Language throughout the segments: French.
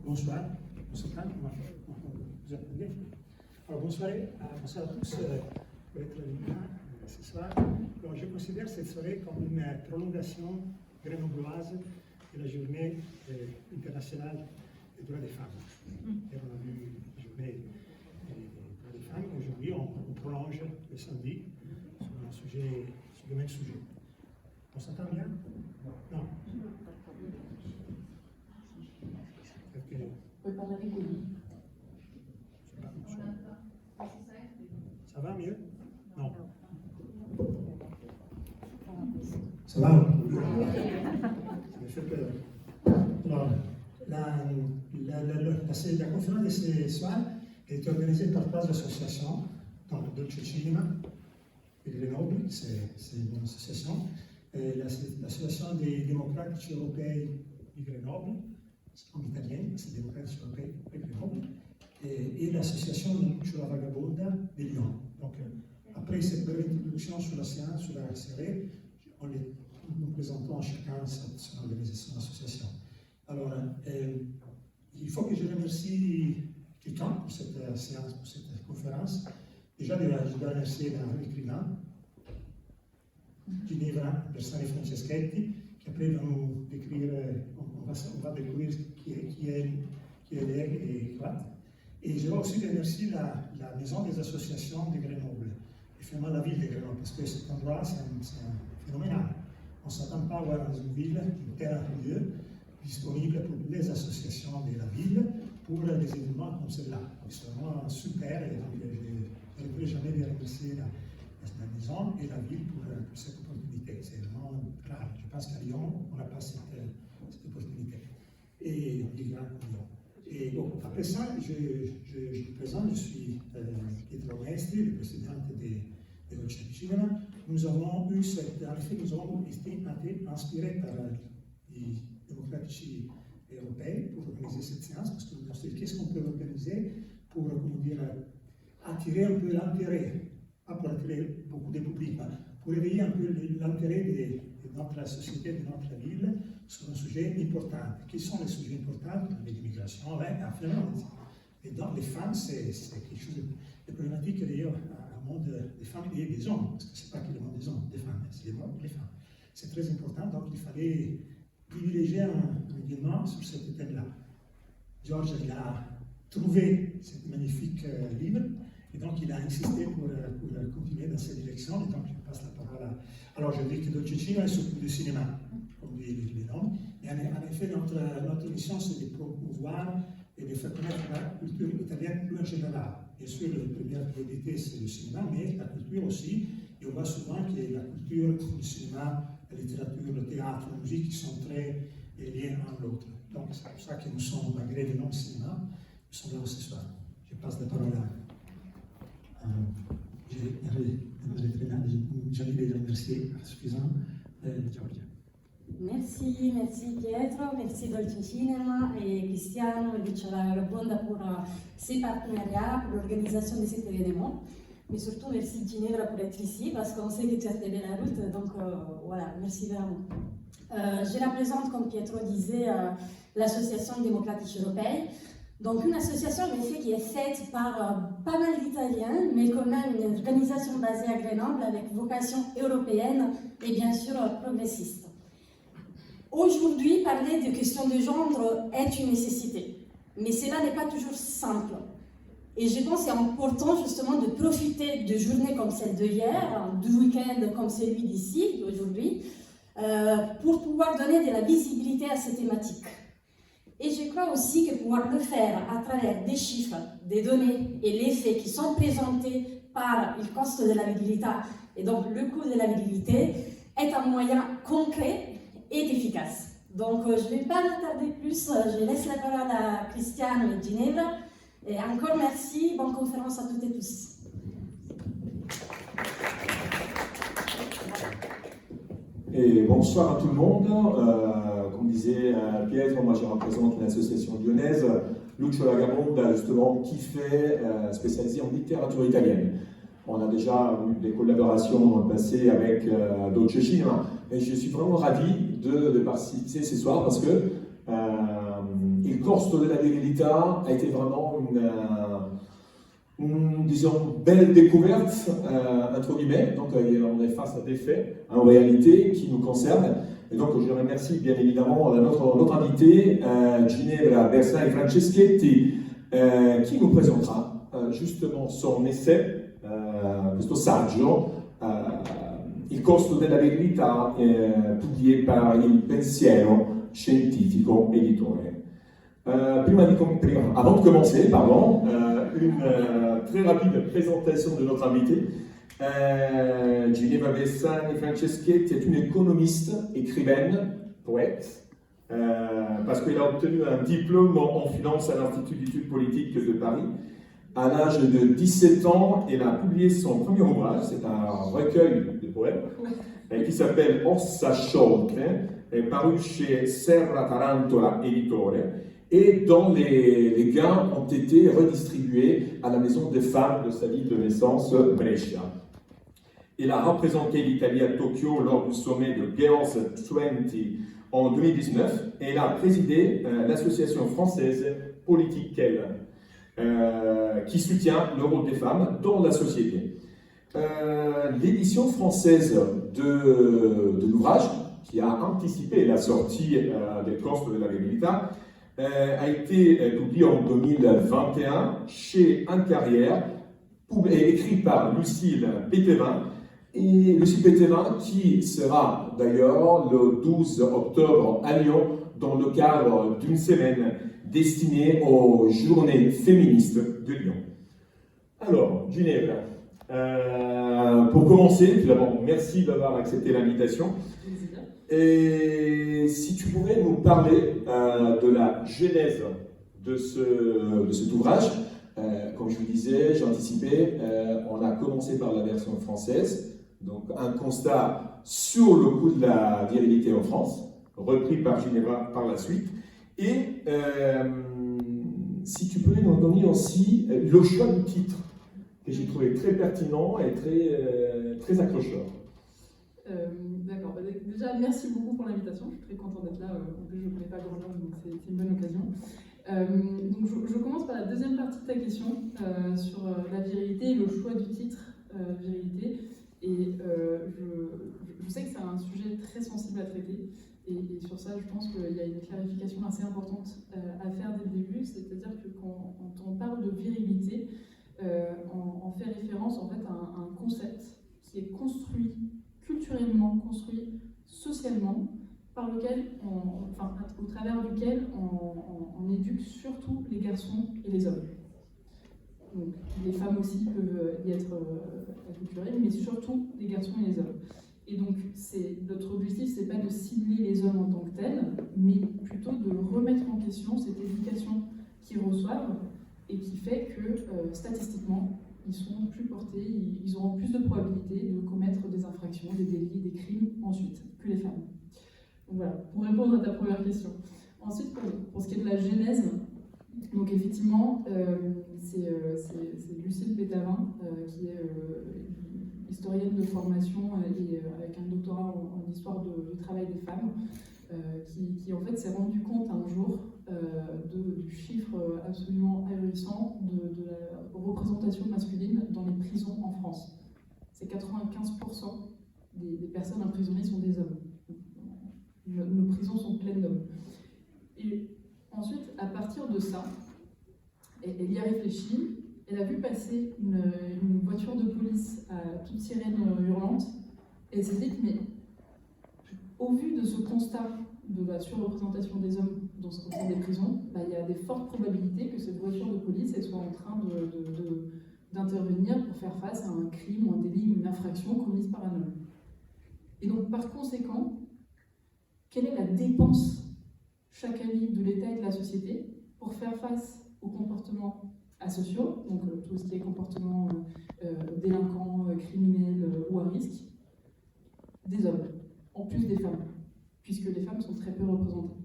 Bonsoir. Bonsoir. Vous entendez? Alors, bonsoir à tous pour être là ce soir. Alors, je considère cette soirée comme une prolongation grenobloise de la journée internationale des droits des femmes. Et on a vu la journée des droits des femmes. Aujourd'hui, on prolonge le samedi sur le même sujet. On s'entend bien? Non. Puoi parlare qui? Ça va mieux? Non. Ça va? Ça me fait peur. Alors, la conférence de ce soir est organisée par 3 associations, donc Dolce Cinema et Grenoble, c'est une association, l'association des démocrates européens de Grenoble, en italien, c'est démocrates européens de Grenoble, et l'association sulla Vagabonda de Lyon. Donc, après cette brève introduction sur la séance, sur la série, nous présentons chacun son organisation, son association. Alors, il faut que je remercie quelqu'un pour cette séance, pour cette conférence. Déjà, je dois remercier l'écrivain, Ginevra Bersani Franceschetti, qui après va nous décrire, on va découvrir qui elle est et quoi. Et je dois aussi remercier la Maison des associations de Grenoble, et finalement la ville de Grenoble, parce que cet endroit, c'est phénoménal. On ne s'attend pas à avoir dans une ville un tel lieu disponible pour les associations de la ville pour des événements comme celui-là. C'est vraiment super, et donc je ne pourrais jamais remercier la maison et la ville pour cette opportunité. C'est vraiment rare. Je pense qu'à Lyon, on n'a pas cette opportunité. Et Lyon. Et donc, après ça, je me présente, je suis Pietro Maestri, le président de Dolce Cinema. Nous avons eu en effet, nous avons été inspirés par les démocratici européens pour organiser cette séance, parce que nous avons dit qu'est-ce qu'on peut organiser pour, comment dire, attirer un peu l'intérêt, pas pour attirer beaucoup de public, mais pour éveiller un peu l'intérêt de notre société, de notre ville, sur un sujet important. Quels sont les sujets importants? L'immigration, finalement. Et donc, les femmes, c'est quelque chose de problématique d'ailleurs au monde des femmes et des hommes, parce que ce n'est pas que le monde des hommes, des femmes, c'est le monde des femmes. C'est très important, donc il fallait privilégier un événement sur ce thème-là. Georges, il a trouvé ce magnifique livre, et donc il a insisté pour continuer dans cette direction, et donc je passe la parole à... Alors je dis que Dolce Cinema s'occupe du cinéma, comme dit les noms, et en effet notre mission c'est de promouvoir et de faire connaître la culture italienne plus en général. Bien sûr, la première priorité c'est le cinéma, mais la culture aussi, et on voit souvent que la culture, le cinéma, la littérature, le théâtre, la musique sont très liés l'un à l'autre. Donc c'est pour ça que nous sommes, malgré le nom de cinéma, nous sommes là ce soir. Je passe la parole à... J'ai envie de remercier suffisant Giorgia. Merci Pietro, merci Dolce Cinema et Cristiano et Lucia Labonda pour ces partenariats, pour l'organisation de cet événement. Mais surtout, merci Ginevra pour être ici, parce qu'on sait que tu as fait de la route, donc voilà, merci vraiment. Je représente, comme Pietro disait, l'Association démocratique européenne. Donc une association en effet qui est faite par pas mal d'Italiens, mais quand même une organisation basée à Grenoble avec vocation européenne et bien sûr progressiste. Aujourd'hui, parler de questions de genre est une nécessité, mais cela n'est pas toujours simple. Et je pense que c'est important justement de profiter de journées comme celle de hier, de week-end comme celui d'ici, d'aujourd'hui, pour pouvoir donner de la visibilité à ces thématiques. Et je crois aussi que pouvoir le faire à travers des chiffres, des données et les faits qui sont présentés par le cost de la virilité et donc le coût de la virilité est un moyen concret et efficace. Donc je ne vais pas m'attarder plus, je laisse la parole à Cristiano et Ginevra. Et encore merci, bonne conférence à toutes et tous. Et bonsoir à tout le monde. Comme disait Pietro, moi je représente une association lyonnaise, Lucio Vagabonda, justement, qui fait spécialisée en littérature italienne. On a déjà eu des collaborations passées avec Dolce Cinema. Et je suis vraiment ravi de participer ce soir parce que Il Costo della Virilità a été vraiment une, disons, belle découverte, entre guillemets. Donc on est face à des faits, en réalité, qui nous concernent. Et donc je remercie bien évidemment notre invité, Ginevra Bersani-Franceschetti, qui nous présentera justement son essai, questo saggio, Il Costo della Virilità, publié par Il Pensiero Scientifico Editore. Avant de commencer, une très rapide présentation de notre invité. Ginevra Bersani-Franceschetti est une économiste, écrivaine, poète, parce qu'elle a obtenu un diplôme en finance à l'Institut d'études politiques de Paris. À l'âge de 17 ans, elle a publié son premier ouvrage, c'est un recueil de poèmes, qui s'appelle Ossa Sciolte, paru chez Serra Tarantola Editore, et dont les gains ont été redistribués à la maison des femmes de sa ville de naissance, Brescia. Elle a représenté l'Italie à Tokyo lors du sommet de Girls 20 en 2019, et elle a présidé l'association française Politique Elle, qui soutient le rôle des femmes dans la société. L'édition française de l'ouvrage, qui a anticipé la sortie des Costo della Virilità, a été publiée en 2021 chez Incarrière, écrit par Lucille Pétérin. Et Lucille Pétérin, qui sera d'ailleurs le 12 octobre à Lyon dans le cadre d'une semaine destinée aux journées féministes de Lyon. Alors, Ginevra, pour commencer, tout d'abord, merci d'avoir accepté l'invitation. Et si tu pouvais nous parler de la genèse de cet ouvrage, comme je vous disais, j'ai anticipé, on a commencé par la version française, donc un constat sur le coût de la virilité en France, repris par Ginevra par la suite. Et si tu pouvais nous donner aussi le choix du titre, que j'ai trouvé très pertinent et très accrocheur. D'accord. Déjà, merci beaucoup pour l'invitation. Je suis très contente d'être là. En plus, je ne connais pas Grenoble, donc c'est une bonne occasion. Donc, je commence par la deuxième partie de ta question sur la virilité et le choix du titre virilité. Et je sais que c'est un sujet très sensible à traiter. Et sur ça, je pense qu'il y a une clarification assez importante à faire dès le début. C'est-à-dire que quand on parle de virilité, on fait référence en fait à un concept qui est construit culturellement, construit socialement, par lequel au travers duquel on éduque surtout les garçons et les hommes. Donc, les femmes aussi peuvent y être acculturées, mais surtout les garçons et les hommes. Et donc, notre objectif, c'est pas de cibler les hommes en tant que tels, mais plutôt de remettre en question cette éducation qu'ils reçoivent et qui fait que, statistiquement, ils sont plus portés, ils auront plus de probabilité de commettre des infractions, des délits, des crimes ensuite que les femmes. Donc voilà, pour répondre à ta première question. Ensuite, pour ce qui est de la genèse, donc effectivement, c'est Lucille Pétérin, qui est historienne de formation et avec un doctorat en histoire du travail des femmes, qui en fait s'est rendu compte un jour du chiffre absolument ahurissant de la représentation masculine dans les prisons en France. C'est 95% des personnes emprisonnées sont des hommes. Nos prisons sont pleines d'hommes. Et ensuite, à partir de ça, elle y a réfléchi, elle a vu passer une voiture de police à toute sirène hurlante, et elle s'est dit, mais au vu de ce constat de la surreprésentation des hommes dans des prisons, il y a des fortes probabilités que cette voiture de police elle soit en train d'intervenir pour faire face à un crime, un délit, une infraction commise par un homme. Et donc, par conséquent, quelle est la dépense chaque année de l'État et de la société pour faire face aux comportements asociaux, donc tout ce qui est comportement délinquant, criminel ou à risque, des hommes, en plus des femmes, puisque les femmes sont très peu représentées.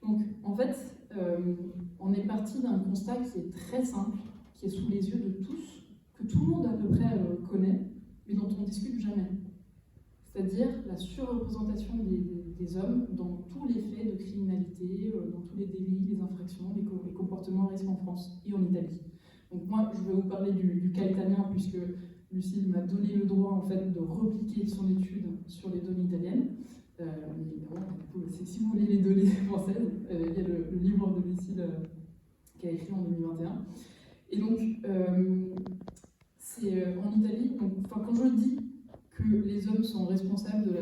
Donc, en fait, on est parti d'un constat qui est très simple, qui est sous les yeux de tous, que tout le monde à peu près connaît, mais dont on ne discute jamais. C'est-à-dire la surreprésentation des hommes dans tous les faits de criminalité, dans tous les délits, les infractions, les comportements à risque en France et en Italie. Donc moi, je vais vous parler du cas italien, puisque Lucille m'a donné le droit en fait, de repliquer son étude sur les données italiennes. Si vous voulez les données françaises, il y a le livre de Lucille qui a écrit en 2021. Et donc, c'est en Italie, donc, quand je dis que les hommes sont responsables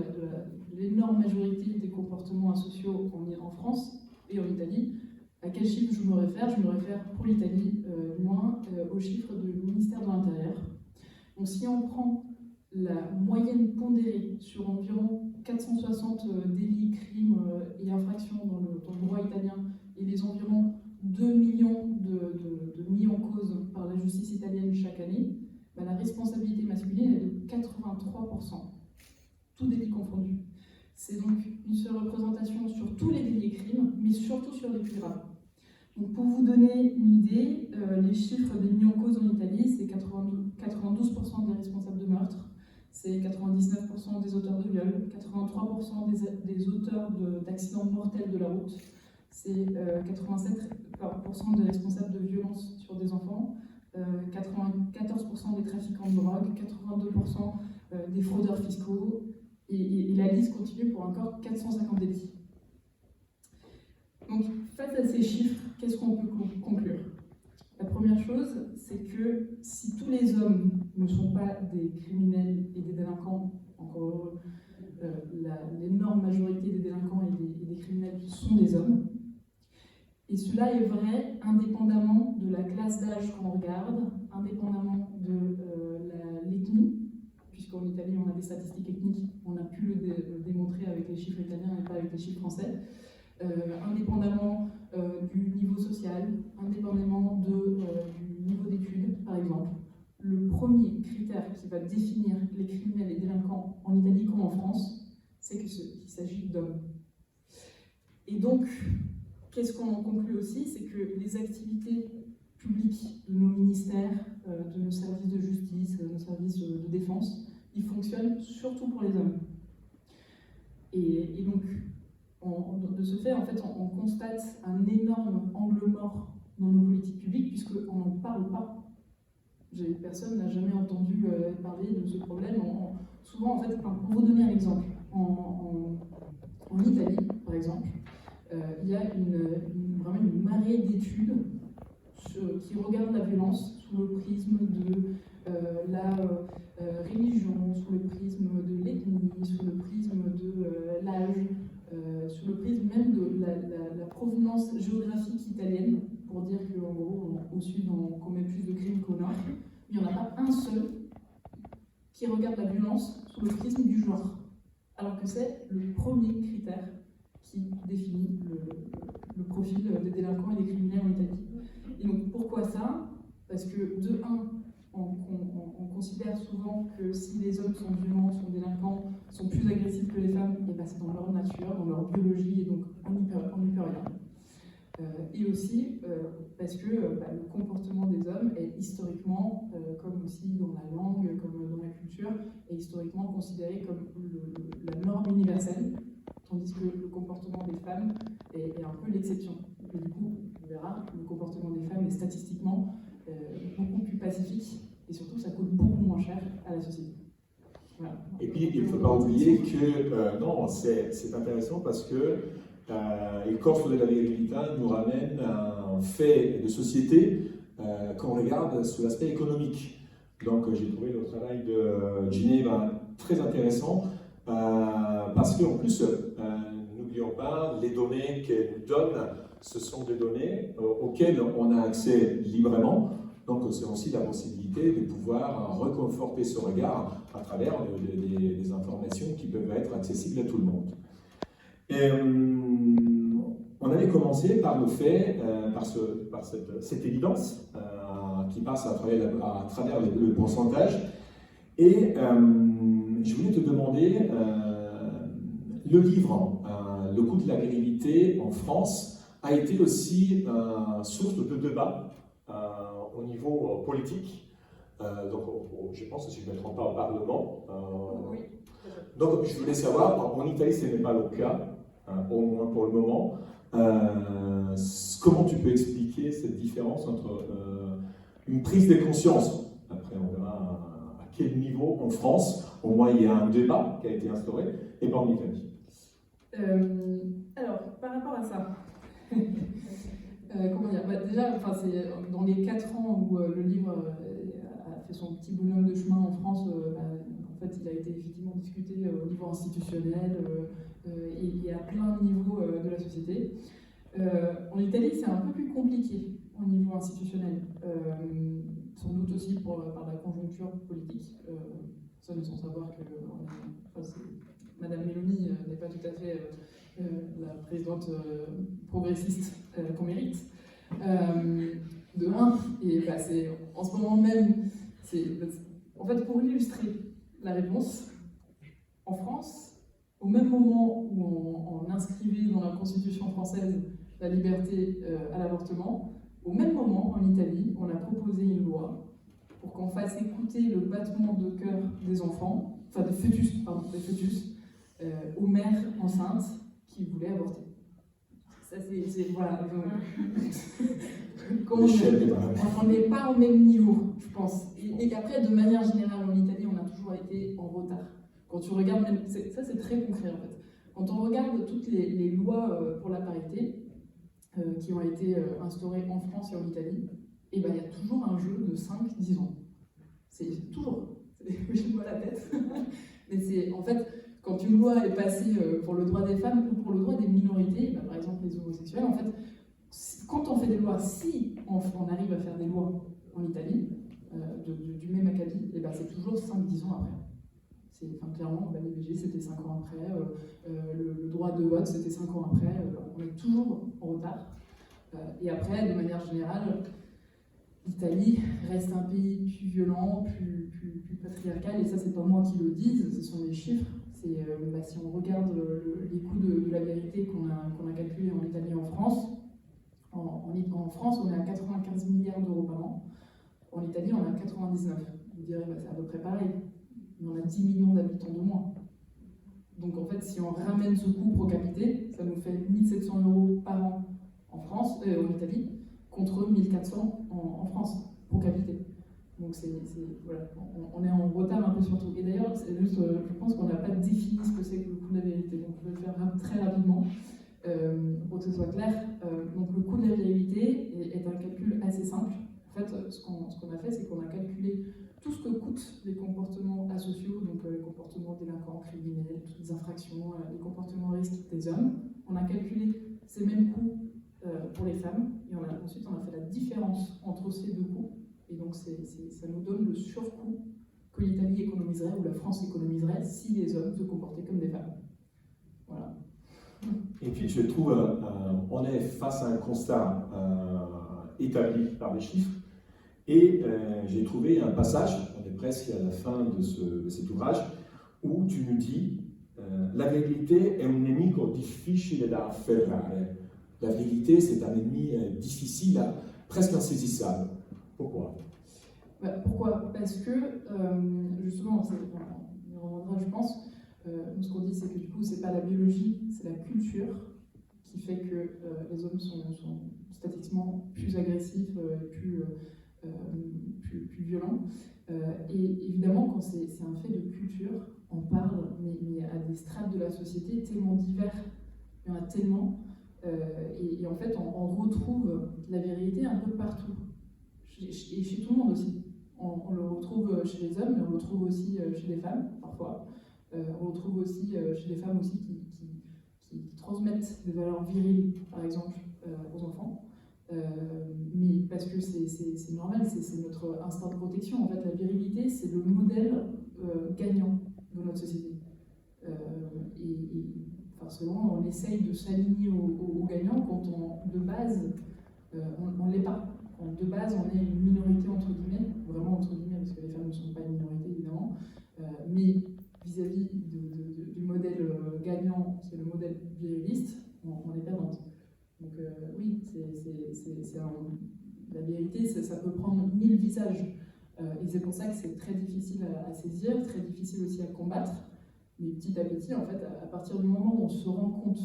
de l'énorme majorité des comportements asociaux en France et en Italie, à quel chiffre je me réfère? Je me réfère pour l'Italie, au chiffre du ministère de l'Intérieur. Donc si on prend la moyenne pondérée sur environ 460 délits, crimes et infractions dans le droit italien et les environ 2 millions de mis en cause par la justice italienne chaque année, la responsabilité masculine est de 83%, tout délit confondu. C'est donc une surreprésentation sur tous les délits et crimes, mais surtout sur les plus graves. Donc pour vous donner une idée, les chiffres des mis en cause en Italie, c'est 92% des responsables de meurtre, c'est 99% des auteurs de viol, 83% des auteurs d'accidents mortels de la route, c'est 87% des responsables de violences sur des enfants, 94% des trafiquants de drogue, 82% des fraudeurs fiscaux, et la liste continue pour encore 450 délits. Donc, face à ces chiffres, qu'est-ce qu'on peut conclure? La première chose, c'est que si tous les hommes ne sont pas des criminels et des délinquants, encore l'énorme majorité des délinquants et des criminels sont des hommes, et cela est vrai indépendamment de la classe d'âge qu'on regarde, indépendamment de l'ethnie, puisqu'en Italie on a des statistiques ethniques, on a pu le démontrer avec les chiffres italiens et pas avec les chiffres français, indépendamment du niveau social, indépendamment du niveau d'études, par exemple. Le premier critère qui va définir les criminels et délinquants en Italie comme en France, c'est qu'il s'agit d'hommes. Et donc, qu'est-ce qu'on en conclut aussi? C'est que les activités publiques de nos ministères, de nos services de justice, de nos services de défense, ils fonctionnent surtout pour les hommes. Et donc, de ce fait, en fait, on constate un énorme angle mort dans nos politiques publiques, puisqu'on n'en parle pas. Personne n'a jamais entendu parler de ce problème. Souvent, en fait, pour vous donner un exemple, en Italie, par exemple, il y a vraiment une marée d'études qui regardent la violence sous le prisme de la religion, sous le prisme de l'ethnie, sous le prisme de l'âge, sous le prisme même de la provenance géographique italienne, pour dire qu'en gros, au sud, on commet plus de crimes qu'au nord. Il n'y en a pas un seul qui regarde la violence sous le prisme du genre, alors que c'est le premier critère qui définit le profil des délinquants et des criminels en Italie. Et donc pourquoi ça? Parce que de un, on considère souvent que si les hommes sont violents, sont délinquants, sont plus agressifs que les femmes, et ben c'est dans leur nature, dans leur biologie, et donc on n'y peut rien. Et aussi parce que le comportement des hommes est historiquement, comme aussi dans la langue, comme dans la culture, est historiquement considéré comme la norme universelle, tandis que le comportement des femmes est un peu l'exception. Et du coup, on verra, le comportement des femmes est statistiquement beaucoup plus pacifique, et surtout ça coûte beaucoup moins cher à la société. Voilà. Et puis, il ne faut pas oublier que, non, c'est intéressant parce que il corso della verità nous ramène à un fait de société qu'on regarde sous l'aspect économique. Donc, j'ai trouvé le travail de Ginevra très intéressant parce qu'en plus, n'oublions pas, les données qu'elle nous donne, ce sont des données auxquelles on a accès librement. Donc, c'est aussi la possibilité de pouvoir reconforter ce regard à travers des informations qui peuvent être accessibles à tout le monde. Et, on avait commencé par le fait, par cette évidence qui passe à travers le pourcentage. Et je voulais te demander, le livre, Le coût de la virilité en France, a été aussi source de débat au niveau politique. Donc, je pense que si je ne me trompe pas au Parlement. Oui. Donc, je voulais savoir, en Italie, ce n'est pas le cas, au moins pour le moment. Comment tu peux expliquer cette différence entre une prise de conscience, après on verra à quel niveau en France, au moins il y a un débat qui a été instauré, et pas en Italie. Alors, par rapport à ça, comment dire, déjà, c'est dans les 4 ans où le livre a fait son petit bonhomme de chemin en France, en fait, il a été effectivement discuté au niveau institutionnel et à plein de niveaux de la société. En Italie, c'est un peu plus compliqué au niveau institutionnel, sans doute aussi par la conjoncture politique. Ça, sans savoir que Madame Meloni n'est pas tout à fait la présidente progressiste qu'on mérite. De un, et c'est en ce moment même, en fait, pour illustrer la réponse, en France, au même moment où on inscrivait dans la Constitution française la liberté à l'avortement, au même moment, en Italie, on a proposé une loi pour qu'on fasse écouter le battement de cœur des enfants, enfin des fœtus, aux mères enceintes qui voulaient avorter. Ça, voilà. On n'est pas au même niveau, je pense. Et qu'après, de manière générale, en Italie, on a toujours été en retard. Quand tu regardes, même, ça c'est très concret en fait. Quand on regarde toutes les lois pour la parité qui ont été instaurées en France et en Italie, et il y a toujours un jeu de 5-10 ans. C'est toujours. Je vois la tête. Mais c'est en fait, quand une loi est passée pour le droit des femmes ou pour le droit des minorités, par exemple les homosexuels, en fait, quand on fait des lois, si on arrive à faire des lois en Italie, du même acabit, c'est toujours 5-10 ans après. Clairement, l'IVG c'était 5 ans après, le droit de vote c'était 5 ans après, on est toujours en retard. Et après, de manière générale, l'Italie reste un pays plus violent, plus patriarcal, et ça c'est pas moi qui le dis, ce sont les chiffres. Si on regarde les coûts de la vérité qu'on a calculés en Italie et en France, en France on est à 95 milliards d'euros par an, en Italie on est à 99. Vous direz c'est à peu près pareil. On a 10 millions d'habitants de moins. Donc en fait, si on ramène ce coût pro capite, ça nous fait 1700 € par an en France, en Italie, contre 1400 en France, pro capite. Donc voilà, on est en retard un peu sur tout. Et d'ailleurs, c'est juste, je pense qu'on n'a pas défini ce que c'est que le coût de la vérité. Donc je vais le faire très rapidement pour que ce soit clair. Donc le coût de la virilité est un calcul assez simple. En fait, ce qu'on a fait, c'est qu'on a calculé tout ce que coûtent les comportements asociaux, donc les comportements délinquants, criminels, toutes les infractions, les comportements risques des hommes. On a calculé ces mêmes coûts pour les femmes, et ensuite on a fait la différence entre ces deux coûts, et donc ça nous donne le surcoût que l'Italie économiserait, ou la France économiserait, si les hommes se comportaient comme des femmes. Voilà. Et puis je trouve, on est face à un constat établi par les chiffres, et j'ai trouvé un passage, on est presque à la fin de cet ouvrage, où tu nous dis la vérité est un nemico difficile da afferrare. La vérité, c'est un ennemi difficile, presque insaisissable. Pourquoi ? Pourquoi ? Parce que, justement, on y reviendra, je pense, ce qu'on dit, c'est que du coup, c'est pas la biologie, c'est la culture qui fait que les hommes sont statistiquement plus agressifs, plus violents. Et évidemment, quand c'est un fait de culture, on parle, mais à des strates de la société tellement divers, il y en a tellement, et en fait, on retrouve la vérité un peu partout, et chez tout le monde aussi. On le retrouve chez les hommes, mais on le retrouve aussi chez les femmes, parfois. On le retrouve aussi chez les femmes aussi qui transmettent des valeurs viriles, par exemple, aux enfants. Mais parce que c'est normal, c'est notre instinct de protection. En fait, la virilité, c'est le modèle gagnant de notre société. Souvent, on essaye de s'aligner aux gagnants quand de base, on ne l'est pas. De base, on est une minorité entre guillemets, vraiment entre guillemets, parce que les femmes ne sont pas une minorité évidemment, mais vis-à-vis du modèle gagnant, qui est le modèle viriliste, on est perdante. Donc oui, la vérité, ça peut prendre 1000 visages. Et c'est pour ça que c'est très difficile à saisir, très difficile aussi à combattre. Mais petit à petit, en fait, à partir du moment où on se rend compte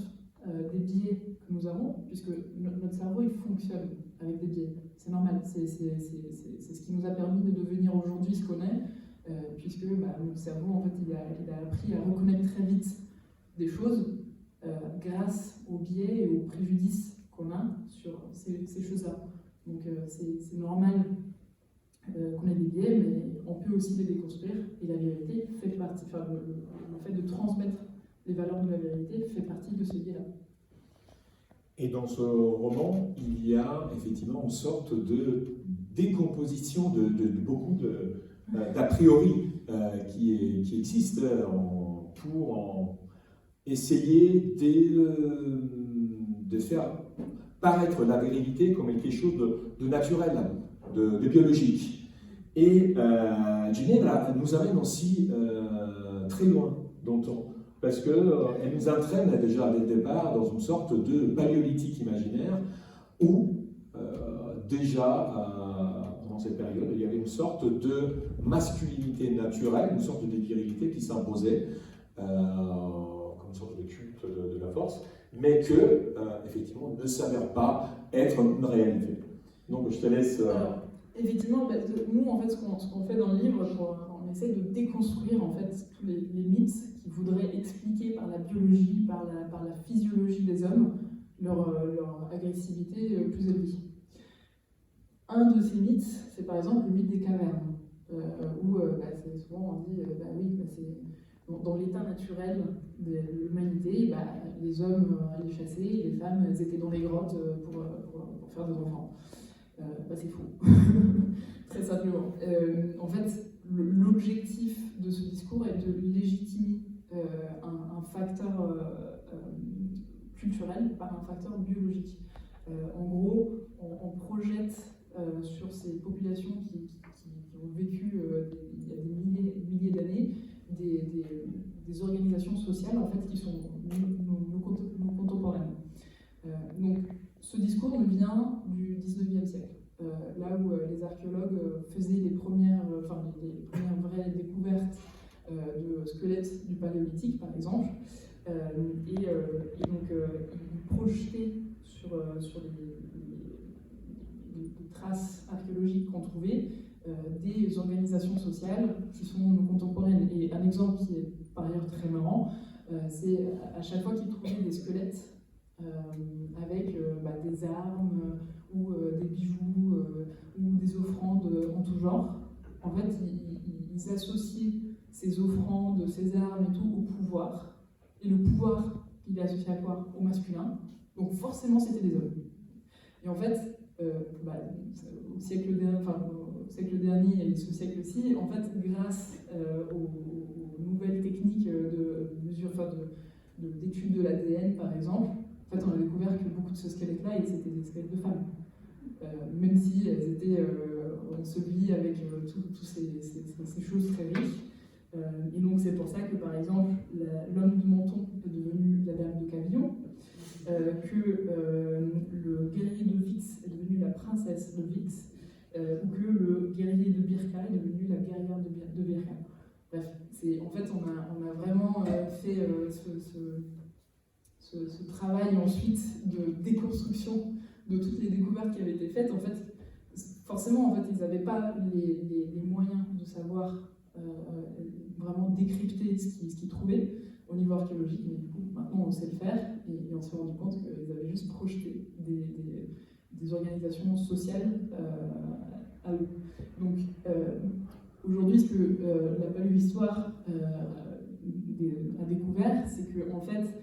des biais que nous avons, puisque notre cerveau, il fonctionne avec des biais. C'est normal, c'est ce qui nous a permis de devenir aujourd'hui ce qu'on est, puisque notre cerveau, en fait, il a appris à reconnaître très vite des choses grâce aux biais et aux préjudices qu'on a sur ces choses-là. Donc c'est normal qu'on ait des biais, mais on peut aussi les déconstruire, et la vérité fait partie, enfin, le fait de transmettre les valeurs de la vérité fait partie de ce biais-là. Et dans ce roman, il y a effectivement une sorte de décomposition de beaucoup d'a priori qui existent pour essayer de faire paraître la vérité comme quelque chose de naturel, de biologique. Et Ginevra nous amène aussi très loin dans le temps, parce qu'elle nous entraîne déjà dès le départ dans une sorte de paléolithique imaginaire où déjà pendant cette période il y avait une sorte de masculinité naturelle, une sorte de virilité qui s'imposait comme une sorte de culte de la force, mais que effectivement ne s'avère pas être une réalité. Donc je te laisse... Alors, effectivement, nous en fait ce qu'on fait dans le livre, on essaie de déconstruire en fait tous les mythes qui voudraient expliquer par la biologie, par la physiologie des hommes, leur agressivité plus élevée. Un de ces mythes, c'est par exemple le mythe des cavernes, où c'est souvent on dit c'est dans l'état naturel de l'humanité, les hommes allaient chasser, les femmes elles étaient dans les grottes pour faire des enfants. C'est faux, très simplement. En fait, l'objectif de ce discours est de légitimer un facteur culturel par un facteur biologique. En gros, on projette sur ces populations qui ont vécu il y a des milliers d'années des organisations sociales en fait, qui sont nos contemporaines. Donc, ce discours nous vient du 19e siècle, là où les archéologues faisaient les premières vraies découvertes de squelettes du paléolithique, par exemple, et donc ils projetaient sur les traces archéologiques qu'on trouvait des organisations sociales qui sont nos contemporaines. Et un exemple qui est par ailleurs très marrant, c'est à chaque fois qu'ils trouvaient des squelettes avec des armes ou des bijoux ou des offrandes en tout genre, en fait ils associaient ces offrandes, ces armes et tout au pouvoir. Et le pouvoir, il est associé à quoi? Au masculin. Donc forcément c'était des hommes. Et en fait, au siècle dernier et ce siècle-ci, en fait, grâce aux nouvelles techniques de mesure, d'études de l'ADN par exemple, en fait, on a découvert que beaucoup de ce squelette-là, c'était des squelettes de femmes. Même si elles étaient ensevelies avec toutes ces choses très riches. Et donc c'est pour ça que, par exemple, l'homme de Menton est devenu la dame de Cavillon, que le guerrier de Vix est devenu la princesse de Vix, ou que le guerrier de Birka est devenu la guerrière de Birka. Bref, en fait, on a vraiment fait ce travail ensuite de déconstruction de toutes les découvertes qui avaient été faites. En fait, forcément, en fait, ils n'avaient pas les moyens de savoir vraiment décrypter ce qu'ils trouvaient au niveau archéologique, mais du coup, maintenant on sait le faire, et on s'est rendu compte qu'ils avaient juste projeté des organisations sociales à eux. Donc, aujourd'hui, ce que la paléohistoire a découvert, c'est que, en fait,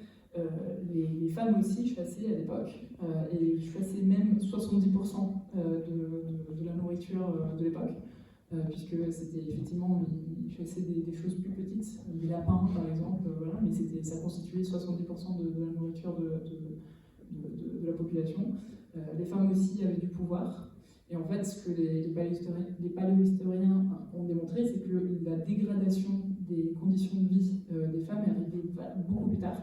les femmes aussi chassaient à l'époque, et chassaient même 70% de la nourriture de l'époque, puisque c'était effectivement, ils chassaient des choses plus petites, des lapins par exemple, voilà, mais ça constituait 70% de la nourriture de la population. Les femmes aussi avaient du pouvoir, et en fait ce que les paléohistoriens ont démontré, c'est que la dégradation des conditions de vie des femmes est arrivée beaucoup plus tard.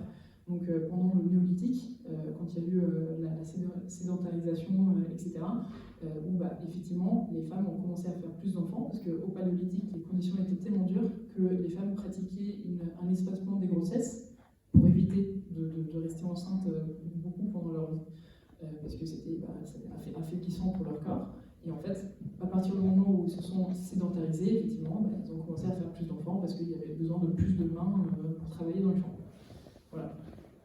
Donc pendant le néolithique, quand il y a eu la sédentarisation, etc., où effectivement les femmes ont commencé à faire plus d'enfants, parce qu'au paléolithique, les conditions étaient tellement dures que les femmes pratiquaient un espacement des grossesses pour éviter de rester enceintes beaucoup pendant leur vie, parce que c'était affaiblissant pour leur corps. Et en fait, à partir du moment où ils se sont sédentarisés, effectivement, ils ont commencé à faire plus d'enfants parce qu'il y avait besoin de plus de mains pour travailler dans les champs. Voilà.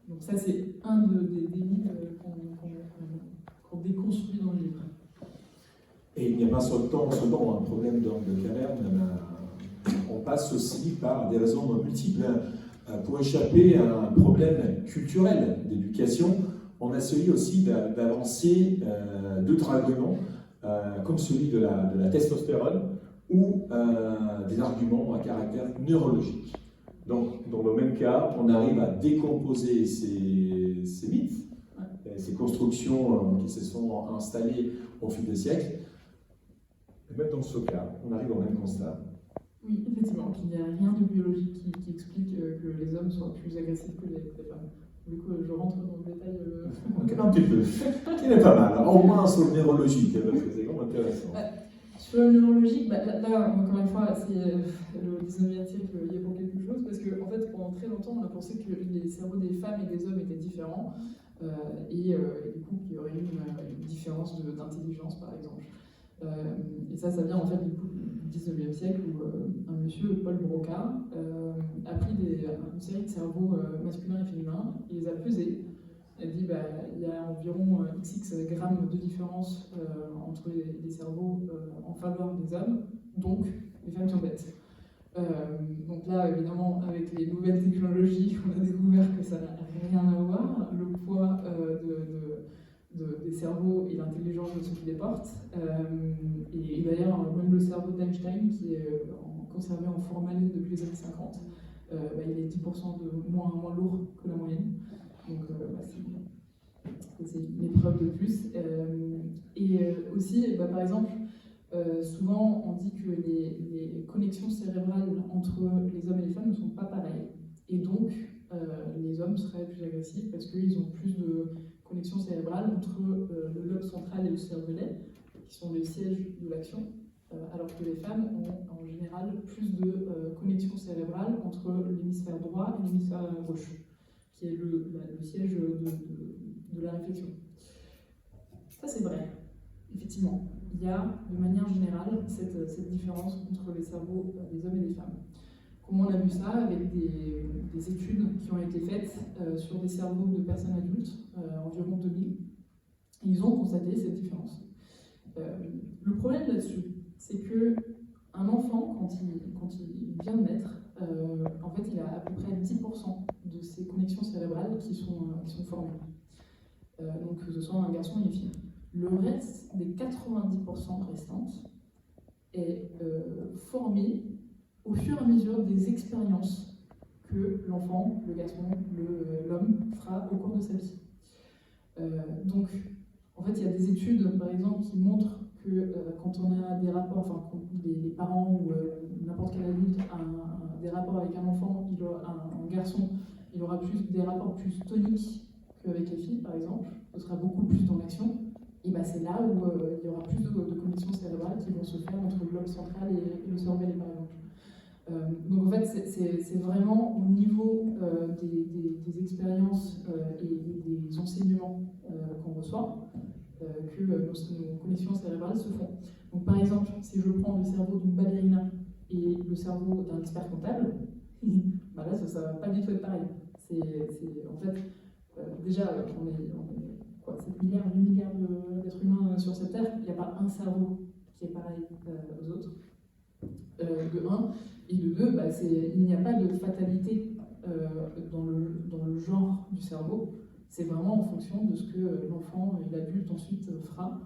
Donc ça, c'est un des mythes qu'on déconstruit dans le livre. Et il n'y a pas seulement un problème d'homme de caverne, on passe aussi par des raisons multiples. Pour échapper à un problème culturel d'éducation, on a celui aussi d'avancer d'autres arguments, comme celui de la testostérone, ou des arguments à caractère neurologique. Donc, dans le même cas, on arrive à décomposer ces mythes, ces constructions qui se sont installées au fil des siècles. Et même dans ce cas, on arrive au même constat. Oui, effectivement, qu'il n'y a rien de biologique qui explique que les hommes soient plus agressifs que les femmes. Du coup, je rentre dans le détail. Un petit peu, qui n'est pas mal. Au moins sur le neurologique, parce que c'est vraiment intéressant. Sur le neurologique, là, encore une fois, c'est le 19e siècle, il y a pour quelque chose, parce qu'en fait, pendant très longtemps, on a pensé que les cerveaux des femmes et des hommes étaient différents, et du coup, qu'il y aurait une différence d'intelligence, par exemple. Et ça vient en fait du 19e siècle où un monsieur, Paul Broca, a pris une série de cerveaux masculins et féminins, il les a pesés. Elle dit il y a environ XX grammes de différence entre les cerveaux en faveur des hommes, donc les femmes sont bêtes. Donc là, évidemment, avec les nouvelles technologies, on a découvert que ça n'a rien à voir. Le poids des cerveaux et l'intelligence de ceux qui les portent. Et d'ailleurs, même le cerveau d'Einstein, qui est conservé en formaline depuis les années 50, il est 10% moins lourd que la moyenne. Donc c'est une épreuve de plus. Et aussi, par exemple, souvent on dit que les connexions cérébrales entre les hommes et les femmes ne sont pas pareilles. Et donc, les hommes seraient plus agressifs parce qu'ils ont plus de connexions cérébrales entre le lobe central et le cervelet, qui sont les sièges de l'action, alors que les femmes ont en général plus de connexions cérébrales entre l'hémisphère droit et l'hémisphère gauche, qui est le siège de la réflexion. Ça, c'est vrai. Effectivement, il y a de manière générale cette différence entre les cerveaux des hommes et des femmes. Comment on a vu ça? Avec des études qui ont été faites sur des cerveaux de personnes adultes, environ 2000, et ils ont constaté cette différence. Le problème là-dessus, c'est qu'un enfant, quand il vient de naître, en fait, il a à peu près 10% de ses connexions cérébrales qui sont formées. Donc, que ce soit un garçon et une fille. Le reste des 90% restantes est formé au fur et à mesure des expériences que l'enfant, le garçon, l'homme fera au cours de sa vie. Donc, en fait, il y a des études, par exemple, qui montrent que quand on a des rapports, enfin, quand les parents ou n'importe quel adulte a des rapports avec un enfant, un garçon, il aura des rapports plus toniques qu'avec les filles, par exemple. Ce sera beaucoup plus dans l'action. Et c'est là où il y aura plus de connexions cérébrales qui vont se faire entre le lobe central et le cervelet, par exemple. Donc en fait, c'est vraiment au niveau des expériences et des enseignements qu'on reçoit que nos connexions cérébrales se font. Donc par exemple, si je prends le cerveau d'une ballerina et le cerveau d'un expert comptable, là ça va pas du tout être pareil. En fait, déjà, on est 7 milliards, 8 milliards d'êtres humains sur cette Terre, il n'y a pas un cerveau qui est pareil aux autres, de 1. Et de 2, il n'y a pas de fatalité dans le genre du cerveau. C'est vraiment en fonction de ce que l'enfant et l'adulte ensuite fera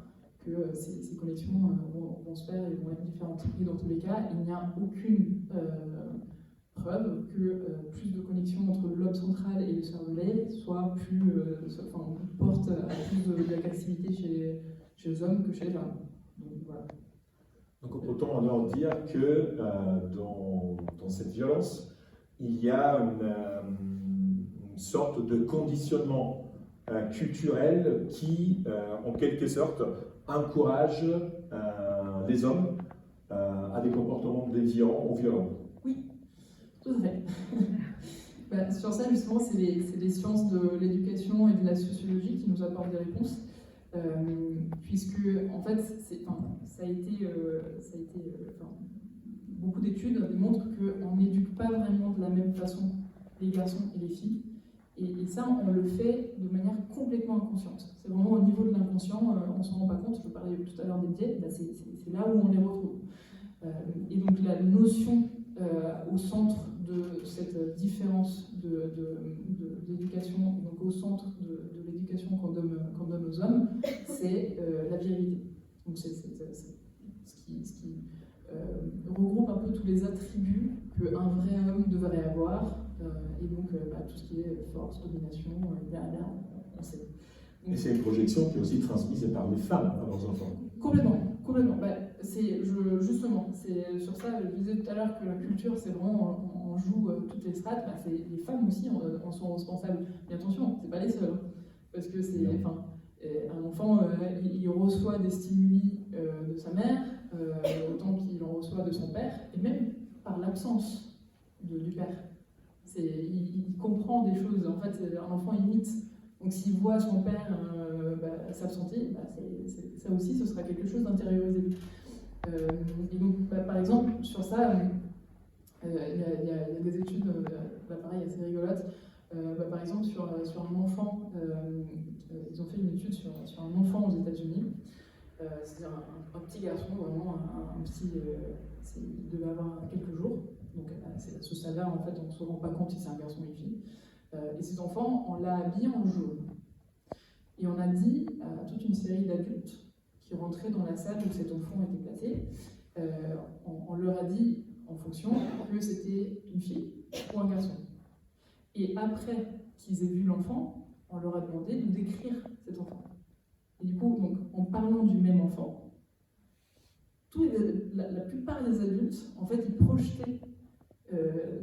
que ces connexions vont se faire et vont être différentes. Et dans tous les cas, il n'y a aucune preuve que plus de connexions entre le lobe central et le cervelet porte à plus d'agressivité chez les hommes que chez les femmes. Donc, voilà. Donc autant alors dire que dans cette violence, il y a une sorte de conditionnement culturel qui, en quelque sorte, encourage les hommes à des comportements déviants ou violents. Oui, tout à fait. Sur ça, justement, c'est les sciences de l'éducation et de la sociologie qui nous apportent des réponses. Puisque, en fait, beaucoup d'études démontrent qu'on n'éduque pas vraiment de la même façon les garçons et les filles. Et ça, on le fait de manière complètement inconsciente. C'est vraiment au niveau de l'inconscient, on ne s'en rend pas compte. Je parlais tout à l'heure des biais, c'est là où on les retrouve. Et donc la notion au centre de cette différence d'éducation, donc au centre de l'éducation qu'on donne aux hommes, c'est la virilité. Donc c'est ce qui regroupe un peu tous les attributs qu'un vrai homme devrait avoir, et donc tout ce qui est force, domination, derrière, on sait. Et c'est une projection qui est aussi transmise par les femmes à leurs enfants. Complètement. Justement, c'est sur ça, je disais tout à l'heure que la culture, c'est vraiment, on joue toutes les strates, les femmes aussi en sont responsables. Mais attention, c'est pas les seuls, parce que c'est, un enfant, il reçoit des stimuli de sa mère, autant qu'il en reçoit de son père, et même par l'absence du père. Il comprend des choses, en fait, un enfant imite. Donc s'il voit son père s'absenter, ça aussi, ce sera quelque chose d'intériorisé. Et donc, par exemple, sur ça, il y a des études, pareil, assez rigolotes. Par exemple, sur un enfant, ils ont fait une étude sur un enfant aux États-Unis. C'est-à-dire un petit garçon, vraiment un petit, il devait avoir quelques jours. Donc ce stade-là, en fait, on ne se rend pas compte si c'est un garçon ou une fille. Et cet enfant, on l'a habillé en jaune. Et on a dit à toute une série d'adultes qui rentraient dans la salle où cet enfant était placé, on leur a dit en fonction que c'était une fille ou un garçon. Et après qu'ils aient vu l'enfant, on leur a demandé de décrire cet enfant. Et du coup, donc, en parlant du même enfant, la plupart des adultes, en fait, ils projetaient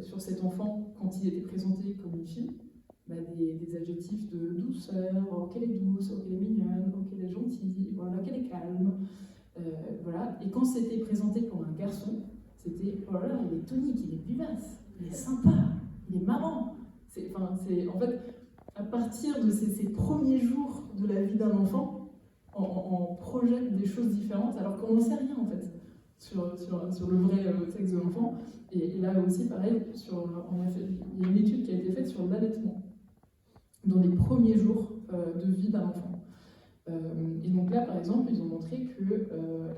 sur cet enfant, quand il était présenté comme une fille, des adjectifs de douceur, oh qu'elle est douce, oh qu'elle est mignonne, oh qu'elle est gentille, voilà, qu'elle est calme. Voilà. Et quand c'était présenté comme un garçon, c'était oh là là, il est tonique, il est vivace, il est sympa, il est marrant. En fait, à partir de ces premiers jours de la vie d'un enfant, on projette des choses différentes alors qu'on n'en sait rien en fait sur le vrai sexe de l'enfant. Et là aussi, pareil, il y a une étude qui a été faite sur l'allaitement dans les premiers jours de vie d'un enfant. Et donc là, par exemple, ils ont montré que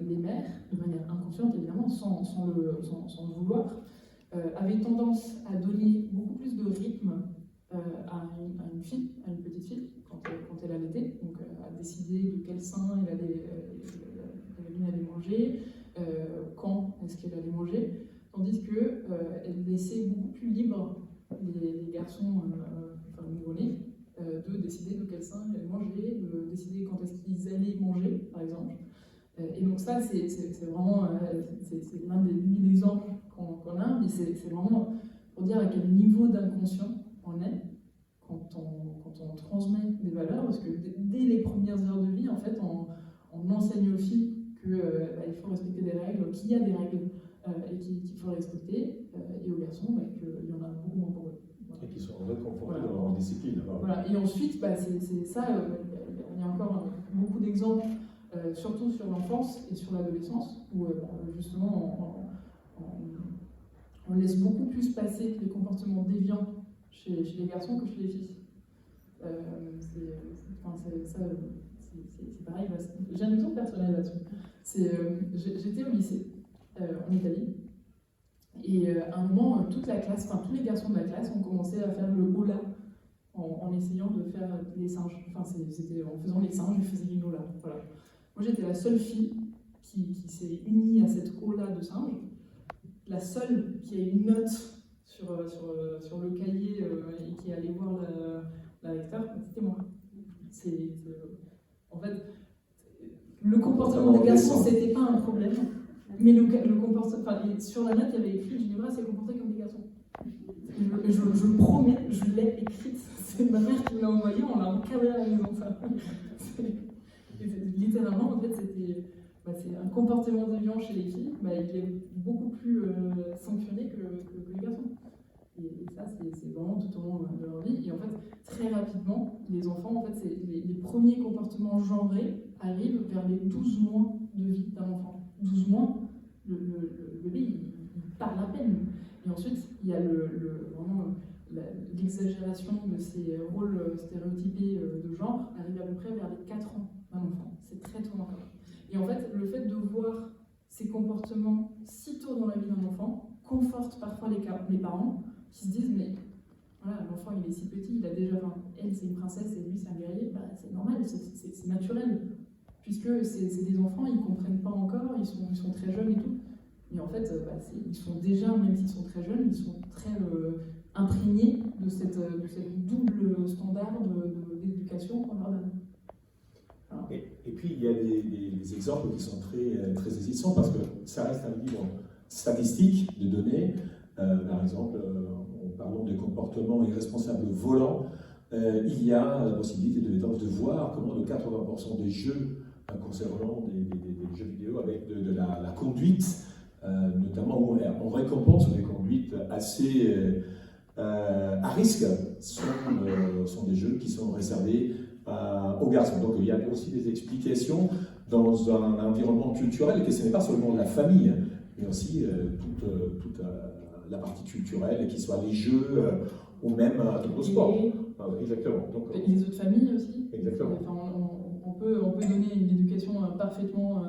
les mères, de manière inconsciente évidemment, sans le vouloir, avaient tendance à donner beaucoup plus de rythme à une fille, à une petite fille, quand elle allaitait, donc à décider de quel sein elle allait manger, quand est-ce qu'elle allait manger, tandis qu'elle laissait beaucoup plus libre les garçons nouveau-nés de décider de quel sein ils allaient manger, de décider quand est-ce qu'ils allaient manger, par exemple. Et donc ça, c'est vraiment c'est l'un des exemples qu'on a, mais c'est vraiment pour dire à quel niveau d'inconscient on est quand on transmet des valeurs, parce que dès les premières heures de vie, en fait, on enseigne aux filles qu'il faut respecter des règles, qu'il y a des règles et qu'il faut respecter, et aux garçons qu'il y en a beaucoup moins pour eux. Voilà. Et qui sont réconfortés dans leur discipline. Voilà. Et ensuite, c'est ça, il y a encore beaucoup d'exemples, surtout sur l'enfance et sur l'adolescence, où justement on laisse beaucoup plus passer les comportements déviants chez les garçons que chez les filles. C'est pareil, j'ai un exemple personnel là-dessus. J'étais au lycée, en Italie, et à un moment, toute la classe, tous les garçons de la classe ont commencé à faire le hola en essayant de faire les singes. C'était en faisant les singes, ils faisaient une hola. Voilà. Moi, j'étais la seule fille qui s'est unie à cette hola de singes, la seule qui a une note sur le cahier et qui allait voir la recteur, c'était moi. En fait, le comportement des garçons, c'était pas un problème, mais le comportement, sur la note, il y avait écrit Ginevra s'est comportée comme des garçons. Je le promets, je l'ai écrite. c'est ma mère qui me l'a envoyé, on l'a encadré à la maison, ça. Littéralement, en fait, c'est un comportement déviant chez les filles, il est beaucoup plus sanctionné que les garçons. Et ça, c'est vraiment tout au long de leur vie. Et en fait, très rapidement, les enfants, en fait, les premiers comportements genrés arrivent vers les 12 mois de vie d'un enfant. 12 mois, le bébé, il parle à peine. Et ensuite, il y a vraiment l'exagération de ces rôles stéréotypés de genre arrive à peu près vers les 4 ans d'un enfant. C'est très tôt encore. Et en fait, le fait de voir ces comportements si tôt dans la vie d'un enfant conforte parfois les parents qui se disent mais voilà, l'enfant il est si petit, il a déjà 20, elle c'est une princesse et lui c'est un guerrier, c'est normal, c'est naturel, puisque c'est des enfants, ils comprennent pas encore, ils sont très jeunes et tout. Mais en fait, ils sont déjà, même s'ils sont très jeunes, ils sont très imprégnés de cette double standard d'éducation qu'on leur donne. Voilà. Et puis il y a des exemples qui sont très, très hésitants parce que ça reste un livre statistique de données. Par exemple, en parlant de comportements irresponsables volants, il y a la possibilité de voir comment de 80% des jeux concernant des jeux vidéo avec de la conduite, notamment où on récompense des conduites assez à risque, sont des jeux qui sont réservés aux garçons. Donc il y a aussi des explications dans un environnement culturel, et ce n'est pas seulement la famille, mais aussi toute la partie culturelle, qu'ils soient les jeux ou même le sport. Exactement. Donc, les autres familles aussi. Exactement. Enfin, on peut donner une éducation parfaitement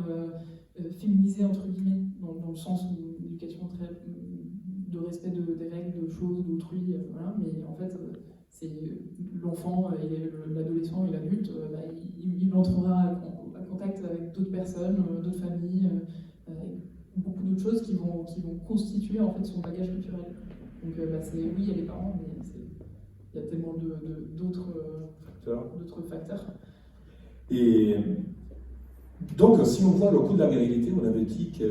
féminisée, entre guillemets, dans le sens où une éducation très de respect des règles, de choses, d'autrui, voilà, mais en fait, c'est l'enfant et l'adolescent et l'adulte, il entrera à contact avec d'autres personnes, d'autres familles, beaucoup d'autres choses qui vont constituer en fait son bagage culturel. Donc oui, il y a les parents, mais il y a tellement d'autres facteurs. Et donc, si on voit le coût de la virilité, on avait dit que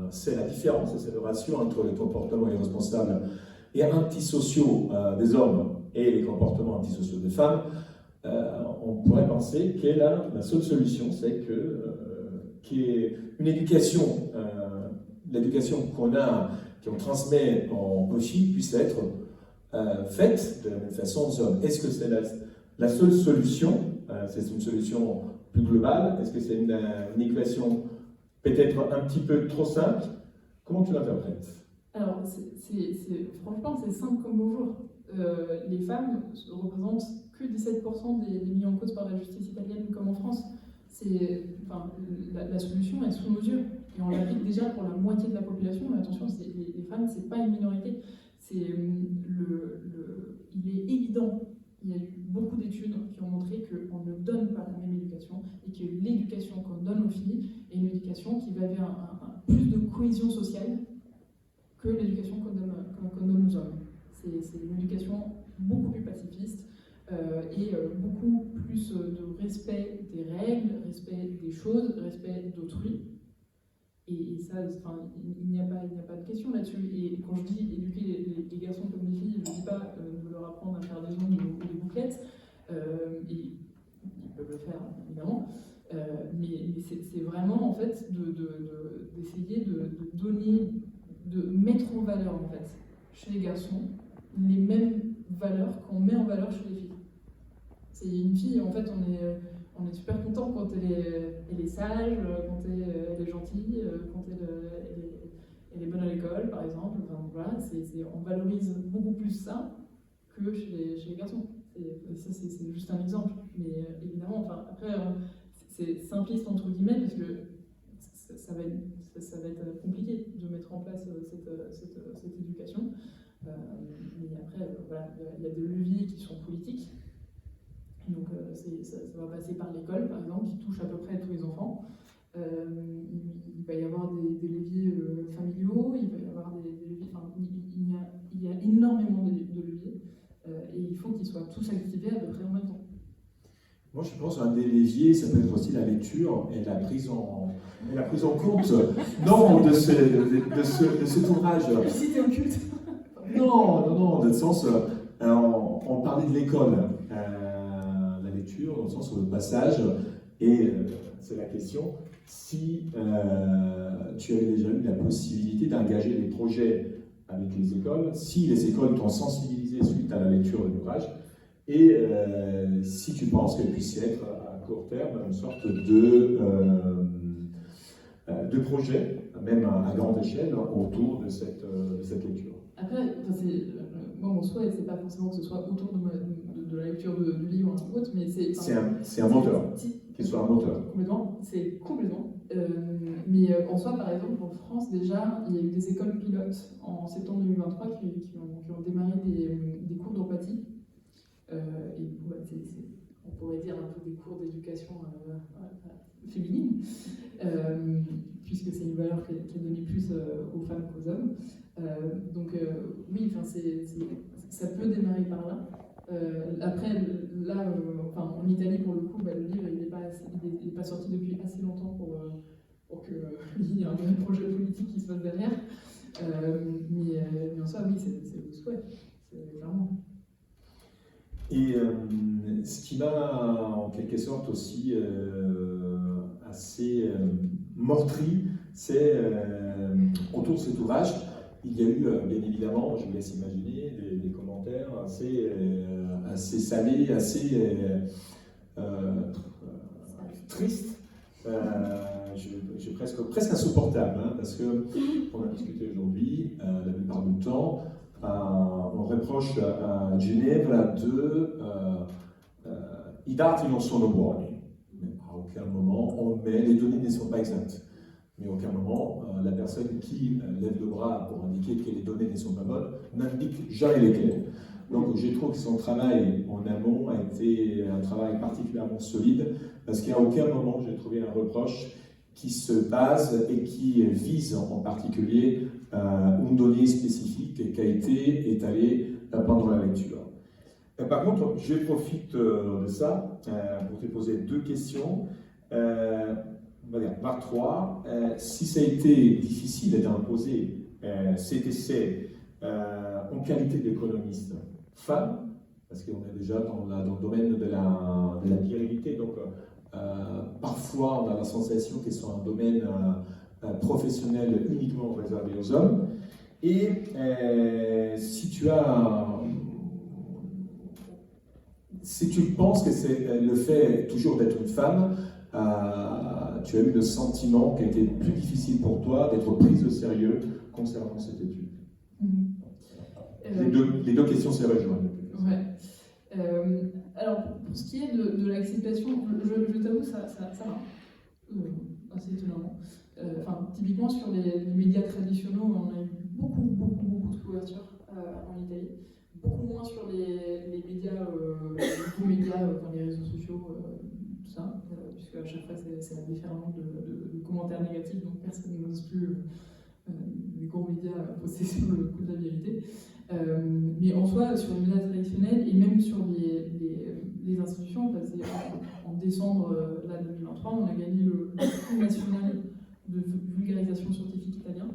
c'est la différence, c'est le ratio entre les comportements irresponsables et antisociaux des hommes et les comportements antisociaux des femmes. On pourrait penser que la seule solution, c'est qu'il y ait une éducation, l'éducation qu'on transmet aux filles puisse être faite de la même façon aux hommes. Est-ce que c'est la seule solution? C'est une solution plus globale? Est-ce que c'est une équation peut-être un petit peu trop simple? Comment tu l'interprètes? Alors, franchement, c'est simple comme bonjour. Les femmes représentent que 17% des mis en cause par la justice italienne, comme en France. La solution est sous nos yeux. Et on l'applique déjà pour la moitié de la population. Mais attention, les femmes, c'est pas une minorité. Il est évident, il y a eu beaucoup d'études qui ont montré qu'on ne donne pas la même éducation et que l'éducation qu'on donne aux filles est une éducation qui va vers plus de cohésion sociale que l'éducation qu'on donne aux hommes. C'est une éducation beaucoup plus pacifiste et beaucoup plus de respect des règles, respect des choses, respect d'autrui. Et ça, il n'y a pas de question là-dessus. Et quand je dis éduquer les garçons comme les filles, je ne dis pas de leur apprendre à faire des ongles ou des bouclettes. Ils peuvent le faire, évidemment. Mais c'est vraiment, en fait, d'essayer de donner, de mettre en valeur, en fait, chez les garçons, les mêmes valeurs qu'on met en valeur chez les filles. C'est une fille, en fait, on est super content quand elle est sage, quand elle est gentille, quand elle est bonne à l'école, par exemple. Enfin, voilà, on valorise beaucoup plus ça que chez les garçons. Ça, c'est juste un exemple. Mais évidemment, après, c'est simpliste entre guillemets, parce que ça va être compliqué de mettre en place cette éducation. Mais après, voilà, il y a des leviers qui sont politiques. Donc ça va passer par l'école, par exemple, qui touche à peu près tous les enfants. Il va y avoir des leviers familiaux, il va y avoir des leviers... Enfin, il y a énormément de leviers et il faut qu'ils soient tous activés à peu près en même temps. Moi, je pense qu'un des leviers, ça peut être aussi la lecture et la prise en compte de cet ouvrage. Si t'es occulte. Non, dans le sens... on parlait de école la lecture, dans le sens où le passage, et c'est la question, si tu avais déjà eu la possibilité d'engager des projets avec les écoles, si les écoles t'ont sensibilisé suite à la lecture de l'ouvrage, et si tu penses qu'elle puisse être à court terme une sorte de projet, même à grande échelle, autour de cette lecture. Après, moi, mon souhait, c'est pas forcément que ce soit autour de la lecture du livre ou autre, mais c'est... C'est un moteur, qu'il soit un moteur. Complètement, c'est complètement. Mais en soi, par exemple, en France, déjà, il y a eu des écoles pilotes en septembre 2023 qui ont démarré des cours d'empathie. On pourrait dire un peu des cours d'éducation féminine, puisque c'est une valeur qui est donnée plus aux femmes qu'aux hommes. Oui, ça peut démarrer par là. Après, là, en Italie, pour le coup, le livre il n'est pas sorti depuis assez longtemps pour qu'il y ait un vrai projet politique qui se passe derrière. Mais en soi, oui, c'est le souhait, clairement. Et ce qui m'a en quelque sorte aussi assez meurtri, c'est autour de cet ouvrage, il y a eu bien évidemment, je vous laisse imaginer, des commentaires assez salés, assez tristes, presque insupportables, hein, parce qu'on a discuté aujourd'hui, la plupart du temps, on reproche à Ginevra i dati non sono buoni. À aucun moment on met, les données ne sont pas exactes. Mais à aucun moment, la personne qui lève le bras pour indiquer que les données ne sont pas bonnes n'indique jamais lesquelles. Donc j'ai trouvé que son travail en amont a été un travail particulièrement solide, parce qu'à aucun moment j'ai trouvé un reproche qui se base et qui vise en particulier une donnée spécifique qui a été étalée pendant la lecture. Par contre, je profite de ça pour te poser deux questions. On va dire par 3. Si ça a été difficile d'imposer cet essai en qualité d'économiste femme, parce qu'on est déjà dans le domaine de la virilité, donc parfois on a la sensation que c'est un domaine professionnel uniquement réservé aux hommes. Et si tu penses que c'est le fait toujours d'être une femme, tu as eu le sentiment qu'il était plus difficile pour toi d'être prise au sérieux concernant cette étude. Les deux questions se rejoignent. Ouais. Alors, pour ce qui est de l'acceptation, je t'avoue, ça va, assez étonnamment. Typiquement, sur les médias traditionnels, on a eu beaucoup de couverture en Italie. Beaucoup moins sur les médias, les réseaux sociaux, tout ça, puisque à chaque fois c'est la déferlement de commentaires négatifs, donc personne n'ose plus les gros médias poster sur le coup de la vérité. Mais en soi, sur les médias traditionnels et même sur les institutions, en décembre 2023, on a gagné le prix national de vulgarisation scientifique italien.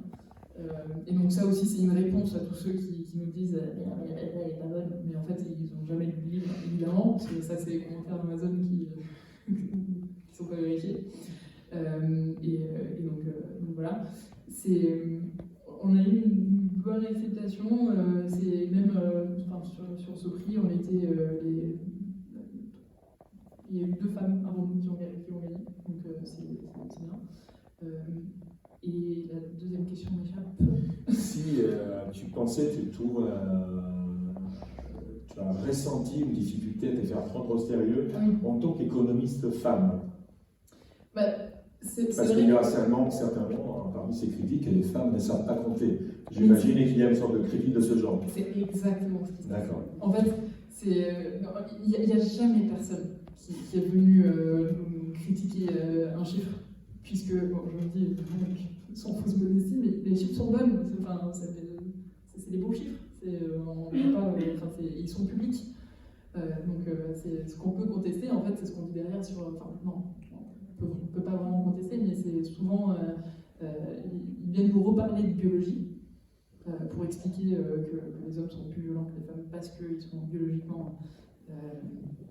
Et donc ça aussi c'est une réponse à tous ceux qui nous disent elle est pas bonne, mais en fait ils n'ont jamais lu le livre évidemment, parce que ça c'est les commentaires d'Amazon qui sont pas vérifiés. Donc voilà, on a eu une bonne acceptation, c'est même sur ce prix on était il y a eu 2 femmes avant nous qui ont gagné, donc c'est bien. Et la deuxième question m'échappe. Si tu pensais que tu as ressenti une difficulté à te faire prendre au sérieux en tant qu'économiste femme, parce qu'il y a certainement parmi ces critiques que les femmes ne savent pas compter. J'imagine qu'il y a une sorte de critique de ce genre. C'est exactement ce qui se passe. D'accord. En fait, il n'y a jamais personne qui est venu critiquer un chiffre. Puisque, bon, je me dis, sans fausse modestie, mais les chiffres sont bonnes, c'est des bons chiffres, ils sont publics. Donc, c'est ce qu'on peut contester, en fait, c'est ce qu'on dit derrière sur. Non, on ne peut pas vraiment contester, mais c'est souvent. Ils viennent nous reparler de biologie pour expliquer que les hommes sont plus violents que les femmes parce qu'ils sont biologiquement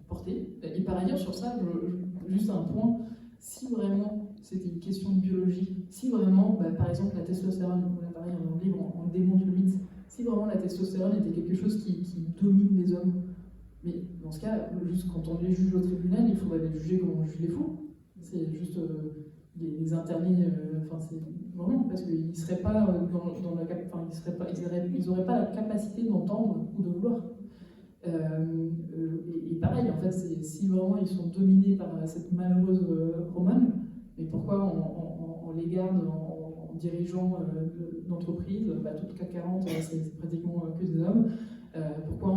porter. Et par ailleurs, sur ça, juste un point, si vraiment c'était une question de biologie, si vraiment, par exemple, la testostérone, on l'a pareil en anglais, on démonte le mythe, si vraiment la testostérone était quelque chose qui domine les hommes, mais dans ce cas, juste quand on les juge au tribunal, il faudrait les juger comme on juge les fous. C'est juste les internés, c'est vraiment parce qu'ils ne seraient pas dans la ils n'auraient pas la capacité d'entendre ou de vouloir. Et pareil, en fait, si vraiment ils sont dominés par cette malheureuse hormone, mais pourquoi on les garde en dirigeant d'entreprise, tout le CAC 40, c'est pratiquement que des hommes. Pourquoi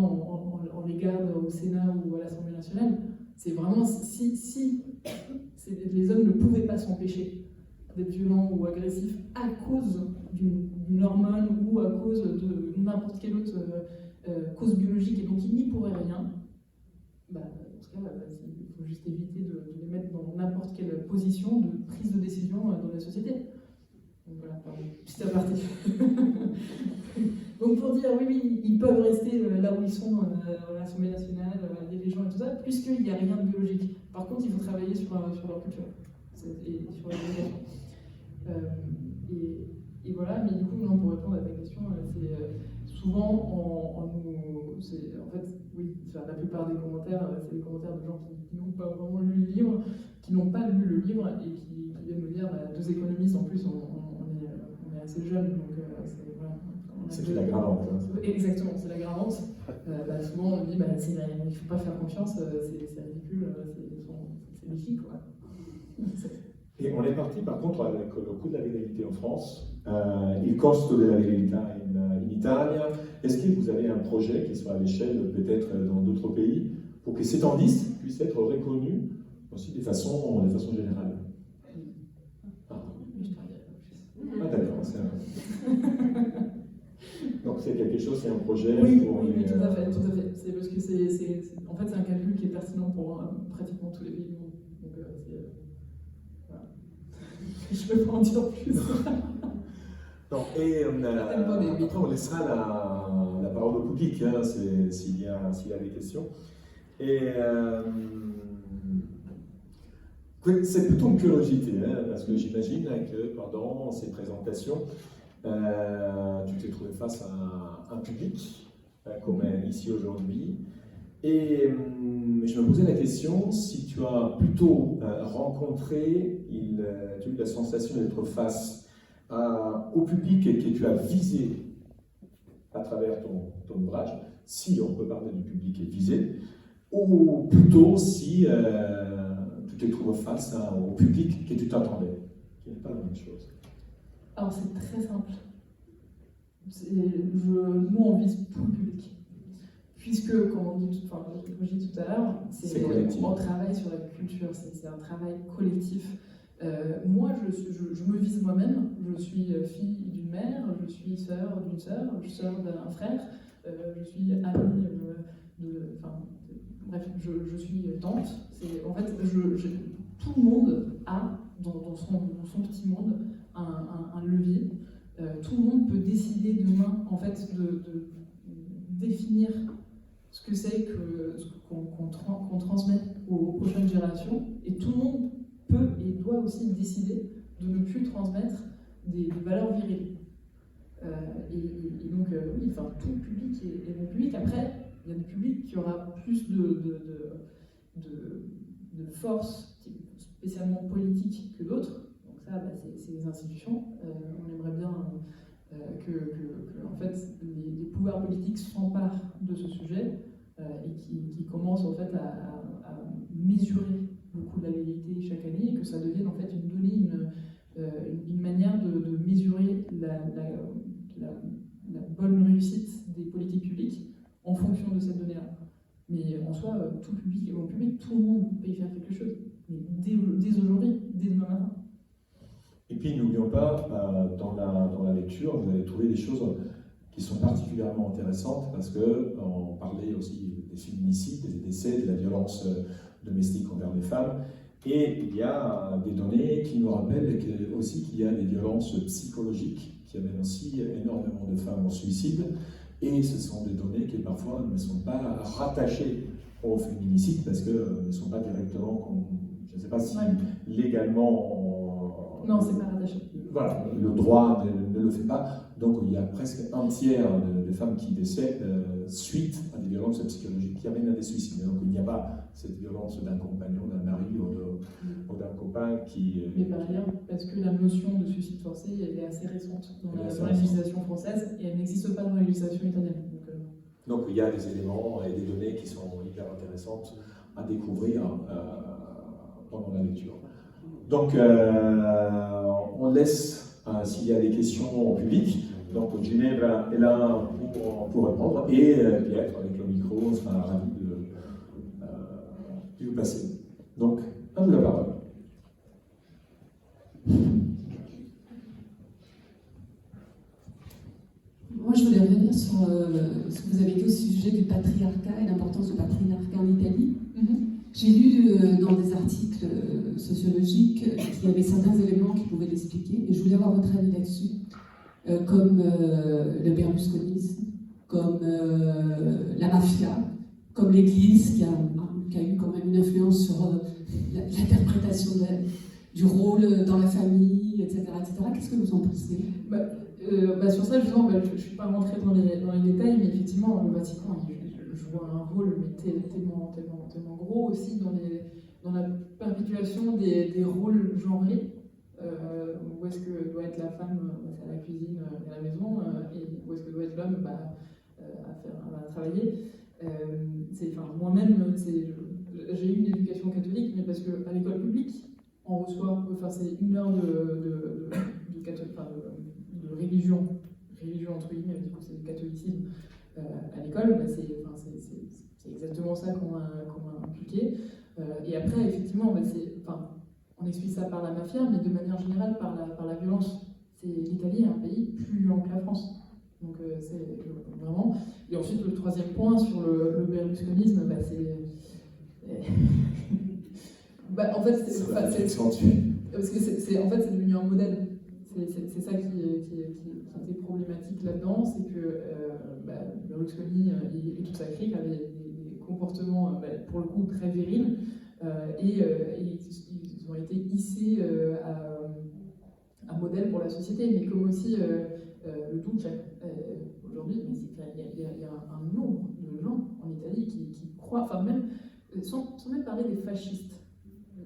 on les garde au Sénat ou à l'Assemblée nationale? C'est vraiment si les hommes ne pouvaient pas s'empêcher d'être violents ou agressifs à cause d'une hormone ou à cause de n'importe quelle autre cause biologique, et donc ils n'y pourraient rien, dans ce cas, il faut juste éviter de les mettre dans n'importe quelle position de prise de décision dans la société. Donc voilà, petit aparté. Donc pour dire, oui, ils peuvent rester là où ils sont, à l'Assemblée nationale, dirigeants et tout ça, puisqu'il n'y a rien de biologique. Par contre, il faut travailler sur leur culture et sur leur éducation. Et voilà, mais du coup, non, pour répondre à ta question, c'est souvent, en fait, oui, la plupart des commentaires, c'est des commentaires de gens qui n'ont pas vraiment lu le livre, qui n'ont pas lu le livre et qui viennent nous dire, deux économistes en plus, on est assez jeunes, donc voilà. C'est l'aggravante. Exactement, c'est l'aggravante. Souvent on dit, il ne faut pas faire confiance, c'est ridicule, c'est défi, quoi. E on è partiti par contre avec le coût de la légalité en France, il costo della legalità in Italia. Est-ce que vous avez un projet qui soit à l'échelle peut-être dans d'autres pays pour que ces tendistes puissent être reconnus aussi de façon générale? Ah d'accord, c'est donc c'est quelque chose, c'est un projet. Oui, tout à fait. C'est parce que en fait, c'est un calcul qui est pertinent pour pratiquement tous les pays du monde. Donc, voilà. Je ne peux pas en dire plus. Non, et après on laissera la parole au public, s'il y a des questions. Et c'est plutôt une curiosité, parce que j'imagine que pendant ces présentations, tu t'es trouvé face à un public, comme ici aujourd'hui. Et je me posais la question si tu as plutôt rencontré, tu as eu la sensation d'être face au public que tu as visé à travers ton ouvrage, si on peut parler du public visé, ou plutôt si tu te trouves face au public que tu t'attendais, qui n'est pas la même chose. Alors c'est très simple. Nous on vise tout le public. Puisque, comme on dit tout à l'heure, on travaille sur la culture, c'est un travail collectif. Moi, je me vise moi-même, je suis fille d'une mère, je suis sœur d'une sœur d'un frère, je suis amie bref, je suis tante. En fait, tout le monde a, dans son petit monde, un levier. Tout le monde peut décider demain, en fait, de définir ce que c'est qu'on transmet aux prochaines générations, et tout le monde peut et doit aussi décider de ne plus transmettre des valeurs viriles. Et donc, oui, tout le public est bon public. Après, il y a des publics qui aura plus de force, spécialement politique, que d'autres. Donc ça, c'est les institutions. On aimerait bien que en fait, les pouvoirs politiques s'emparent de ce sujet et qui commencent en fait à mesurer le coût de la légalité chaque année, et que ça devienne en fait une manière de mesurer la bonne réussite des politiques publiques en fonction de cette donnée-là. Mais en soi, tout le public est bon public, tout le monde peut y faire quelque chose. Mais dès aujourd'hui, dès demain matin. Et puis n'oublions pas, dans la lecture, vous allez trouver des choses qui sont particulièrement intéressantes, parce qu'on parlait aussi des féminicides, des décès, de la violence domestique envers les femmes, et il y a des données qui nous rappellent aussi qu'il y a des violences psychologiques qui amènent aussi énormément de femmes au suicide, et ce sont des données qui parfois ne sont pas rattachées au féminicide parce qu'elles ne sont pas directement, je ne sais pas si Ouais. légalement... Non, c'est pas rattaché. Voilà, le droit ne le fait pas. Donc il y a presque un tiers de femmes qui décèdent suite à des violences psychologiques qui amènent à des suicides. Donc il n'y a pas cette violence d'un compagnon, d'un mari ou d'un copain qui... Mais par ailleurs, parce que la notion de suicide forcé, elle est assez récente dans la législation française et elle n'existe pas dans la législation italienne. Donc il y a des éléments et des données qui sont hyper intéressantes à découvrir pendant la lecture. Donc on laisse, s'il y a des questions au public, donc Ginevra est là pour répondre et Pierre avec le micro, on sera ravi de vous passer. Donc, à vous la parole. Moi, je voulais revenir sur ce que vous avez dit au sujet du patriarcat et l'importance du patriarcat en Italie. J'ai lu dans des articles sociologiques qu'il y avait certains éléments qui pouvaient l'expliquer, et je voulais avoir votre avis là-dessus, comme le berlusconisme, comme la mafia, comme l'Église, qui a eu quand même une influence sur l'interprétation du rôle dans la famille, etc. Qu'est-ce que vous en pensez ? Sur ça, justement, je ne suis pas rentrée dans les détails, mais effectivement, le Vatican joue un rôle tellement gros aussi dans la perpétuation des rôles genrés. Où est-ce que doit être la femme, c'est à la cuisine et à la maison, et où est-ce que doit être l'homme, à travailler. Moi-même, j'ai eu une éducation catholique, mais parce qu'à l'école publique, on reçoit, c'est 1 heure de religion entre guillemets, du coup c'est du catholicisme à l'école, c'est exactement ça qu'on m'a impliqué. Et après, effectivement, on explique ça par la mafia, mais de manière générale par la violence. L'Italie est un pays plus violent que la France. Donc c'est vraiment. Et ensuite, le troisième point sur le berlusconisme, en fait, parce que c'est devenu un modèle. C'est ça qui était problématique là-dedans, c'est que Berlusconi et toute sa clique avaient des comportements, pour le coup, très virils, et ils ont été hissés à modèle pour la société, mais comme aussi le Duce aujourd'hui, il y a un nombre de gens en Italie qui croient, sans même parler des fascistes,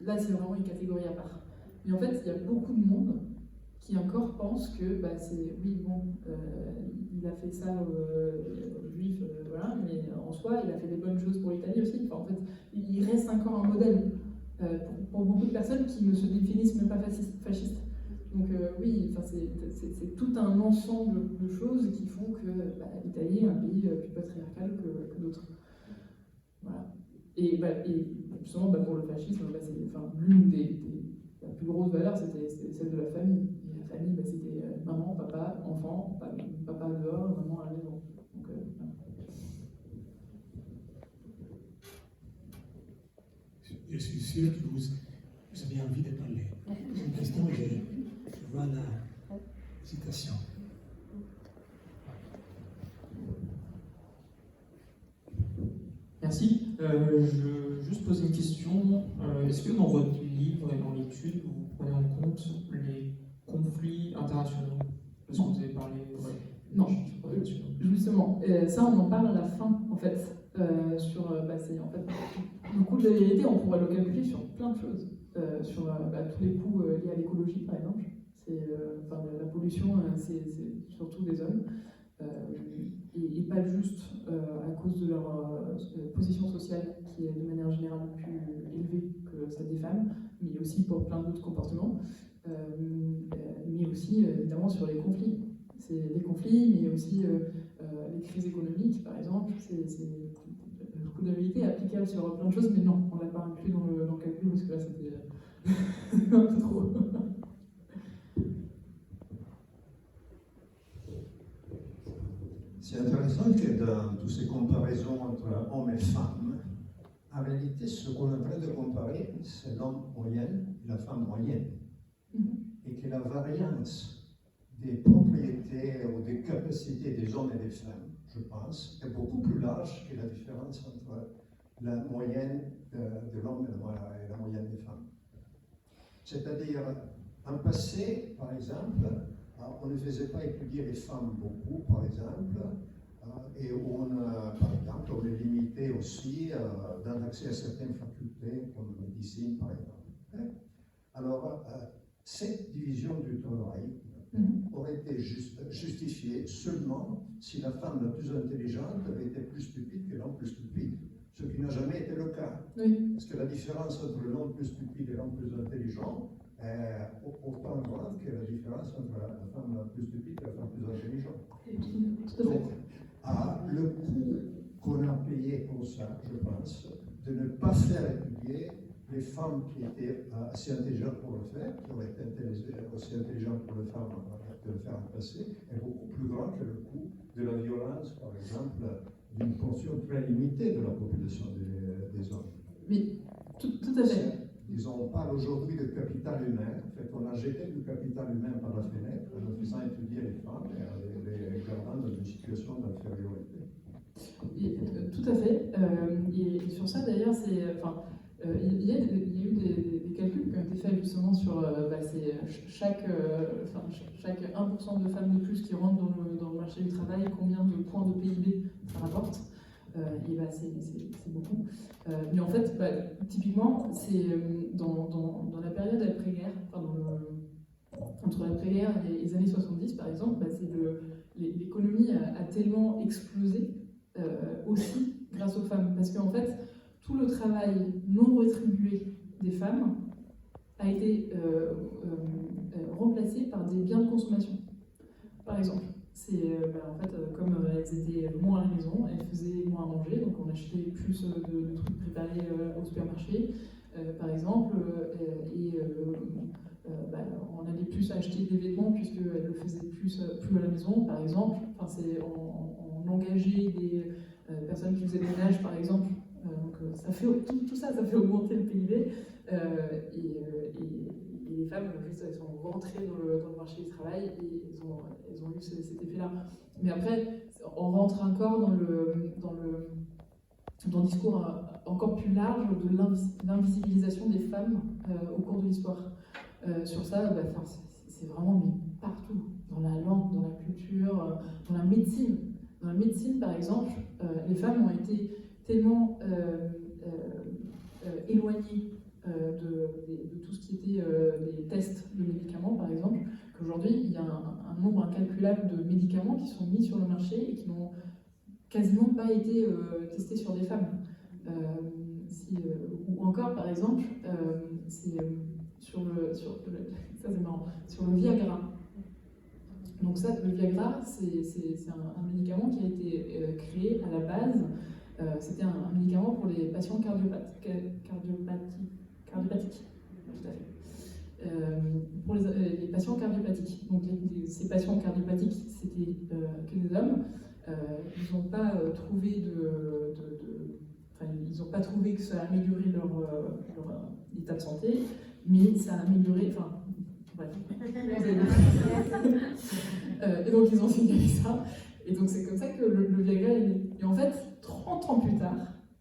là c'est vraiment une catégorie à part, mais en fait il y a beaucoup de monde qui encore pense que il a fait ça aux juifs, voilà, mais en soi il a fait des bonnes choses pour l'Italie aussi. En fait, il reste encore un modèle pour beaucoup de personnes qui ne se définissent même pas fascistes. Donc c'est tout un ensemble de choses qui font que l'Italie est un pays plus patriarcal que d'autres. Voilà. Et justement pour le fascisme, l'une des la plus grosse valeur, c'était celle de la famille. Et la famille, c'était maman, papa, enfant, papa dehors, maman à la maison. Donc, Je suis sûr que vous avez envie de parler. Une question, je vois la citation. Merci. Je veux juste poser une question. Est-ce que dans votre livre et dans l'étude, vous prenez en compte les conflits internationaux? Parce que vous avez parlé... Non, justement. Ça, on en parle à la fin, en fait. C'est en fait le coût de la vérité, on pourrait le calculer sur plein de choses. Sur tous les coûts liés à l'écologie, par exemple. La pollution, c'est surtout des hommes. Et pas juste à cause de leur position sociale qui est de manière générale plus élevée que celle des femmes, mais aussi pour plein d'autres comportements, mais aussi évidemment sur les conflits. C'est les conflits, mais aussi les crises économiques, par exemple. Le coût de la vérité est applicable sur plein de choses, mais non, on ne l'a pas inclus dans le calcul parce que là c'était un peu trop. C'est intéressant que dans toutes ces comparaisons entre hommes et femmes, en réalité, ce qu'on est en train de comparer, c'est l'homme moyen et la femme moyenne. Et que la variance des propriétés ou des capacités des hommes et des femmes, je pense, est beaucoup plus large que la différence entre la moyenne de l'homme et la moyenne des femmes. C'est-à-dire, en passé, par exemple, on ne faisait pas étudier les femmes beaucoup, par exemple, et par exemple, on les limitait aussi dans l'accès à certaines facultés, comme la médecine, par exemple. Alors, cette division du travail aurait été justifiée seulement si la femme la plus intelligente était plus stupide que l'homme plus stupide, ce qui n'a jamais été le cas. Oui. Parce que la différence entre l'homme plus stupide et l'homme plus intelligent est autant grande que la différence entre la femme la plus stupide et la femme plus intelligente. Donc, le coût qu'on a payé pour ça, je pense, de ne pas faire étudier les femmes qui étaient assez intelligentes pour le faire, qui auraient été aussi intelligentes pour le faire en passé, est beaucoup plus grand que le coût de la violence, par exemple, d'une portion très limitée de la population des hommes. Mais tout à fait. Disons, on parle aujourd'hui de capital humain. En fait, on a jeté du capital humain par la fenêtre en faisant étudier les femmes et les gardant dans une situation d'infériorité. Tout à fait. Et sur ça, d'ailleurs, il y a eu des calculs qui ont été faits justement sur chaque 1% de femmes de plus qui rentrent dans le marché du travail, combien de points de PIB ça rapporte. C'est beaucoup. Mais en fait, typiquement, c'est dans la période après-guerre, entre l'après-guerre et les années 70 par exemple, l'économie a tellement explosé aussi grâce aux femmes. Parce qu'en fait, tout le travail non rétribué des femmes a été remplacé par des biens de consommation. Par exemple, comme elles étaient moins à la maison, elles faisaient moins à manger, donc on achetait plus de trucs préparés au supermarché, par exemple, on allait plus acheter des vêtements puisqu'elles le faisaient plus à la maison, par exemple. On engageait des personnes qui faisaient le ménage, par exemple. Tout ça fait augmenter le PIB. Et les femmes, juste, elles sont rentrées dans le marché du travail et elles ont eu cet effet-là. Mais après, on rentre encore dans le discours encore plus large de l'invisibilisation des femmes au cours de l'histoire. Sur ça, c'est vraiment partout, dans la langue, dans la culture, dans la médecine. Dans la médecine, par exemple, les femmes ont été tellement éloignées de tout ce qui était des tests de médicaments, par exemple, qu'aujourd'hui, il y a un nombre incalculable de médicaments qui sont mis sur le marché et qui n'ont quasiment pas été testés sur des femmes. Ou encore, par exemple, sur le Viagra. Donc ça, le Viagra, c'est un médicament qui a été créé à la base. C'était un médicament pour les patients cardiopathiques. Tout à fait. Pour les patients cardiopathiques. Donc ces patients cardiopathiques, c'était que des hommes. Ils n'ont pas trouvé ils n'ont pas trouvé que ça a amélioré leur état de santé, mais ça a amélioré. Et donc ils ont signalé ça. Et donc c'est comme ça que le Viagra est né. Et en fait, 30 ans plus tard,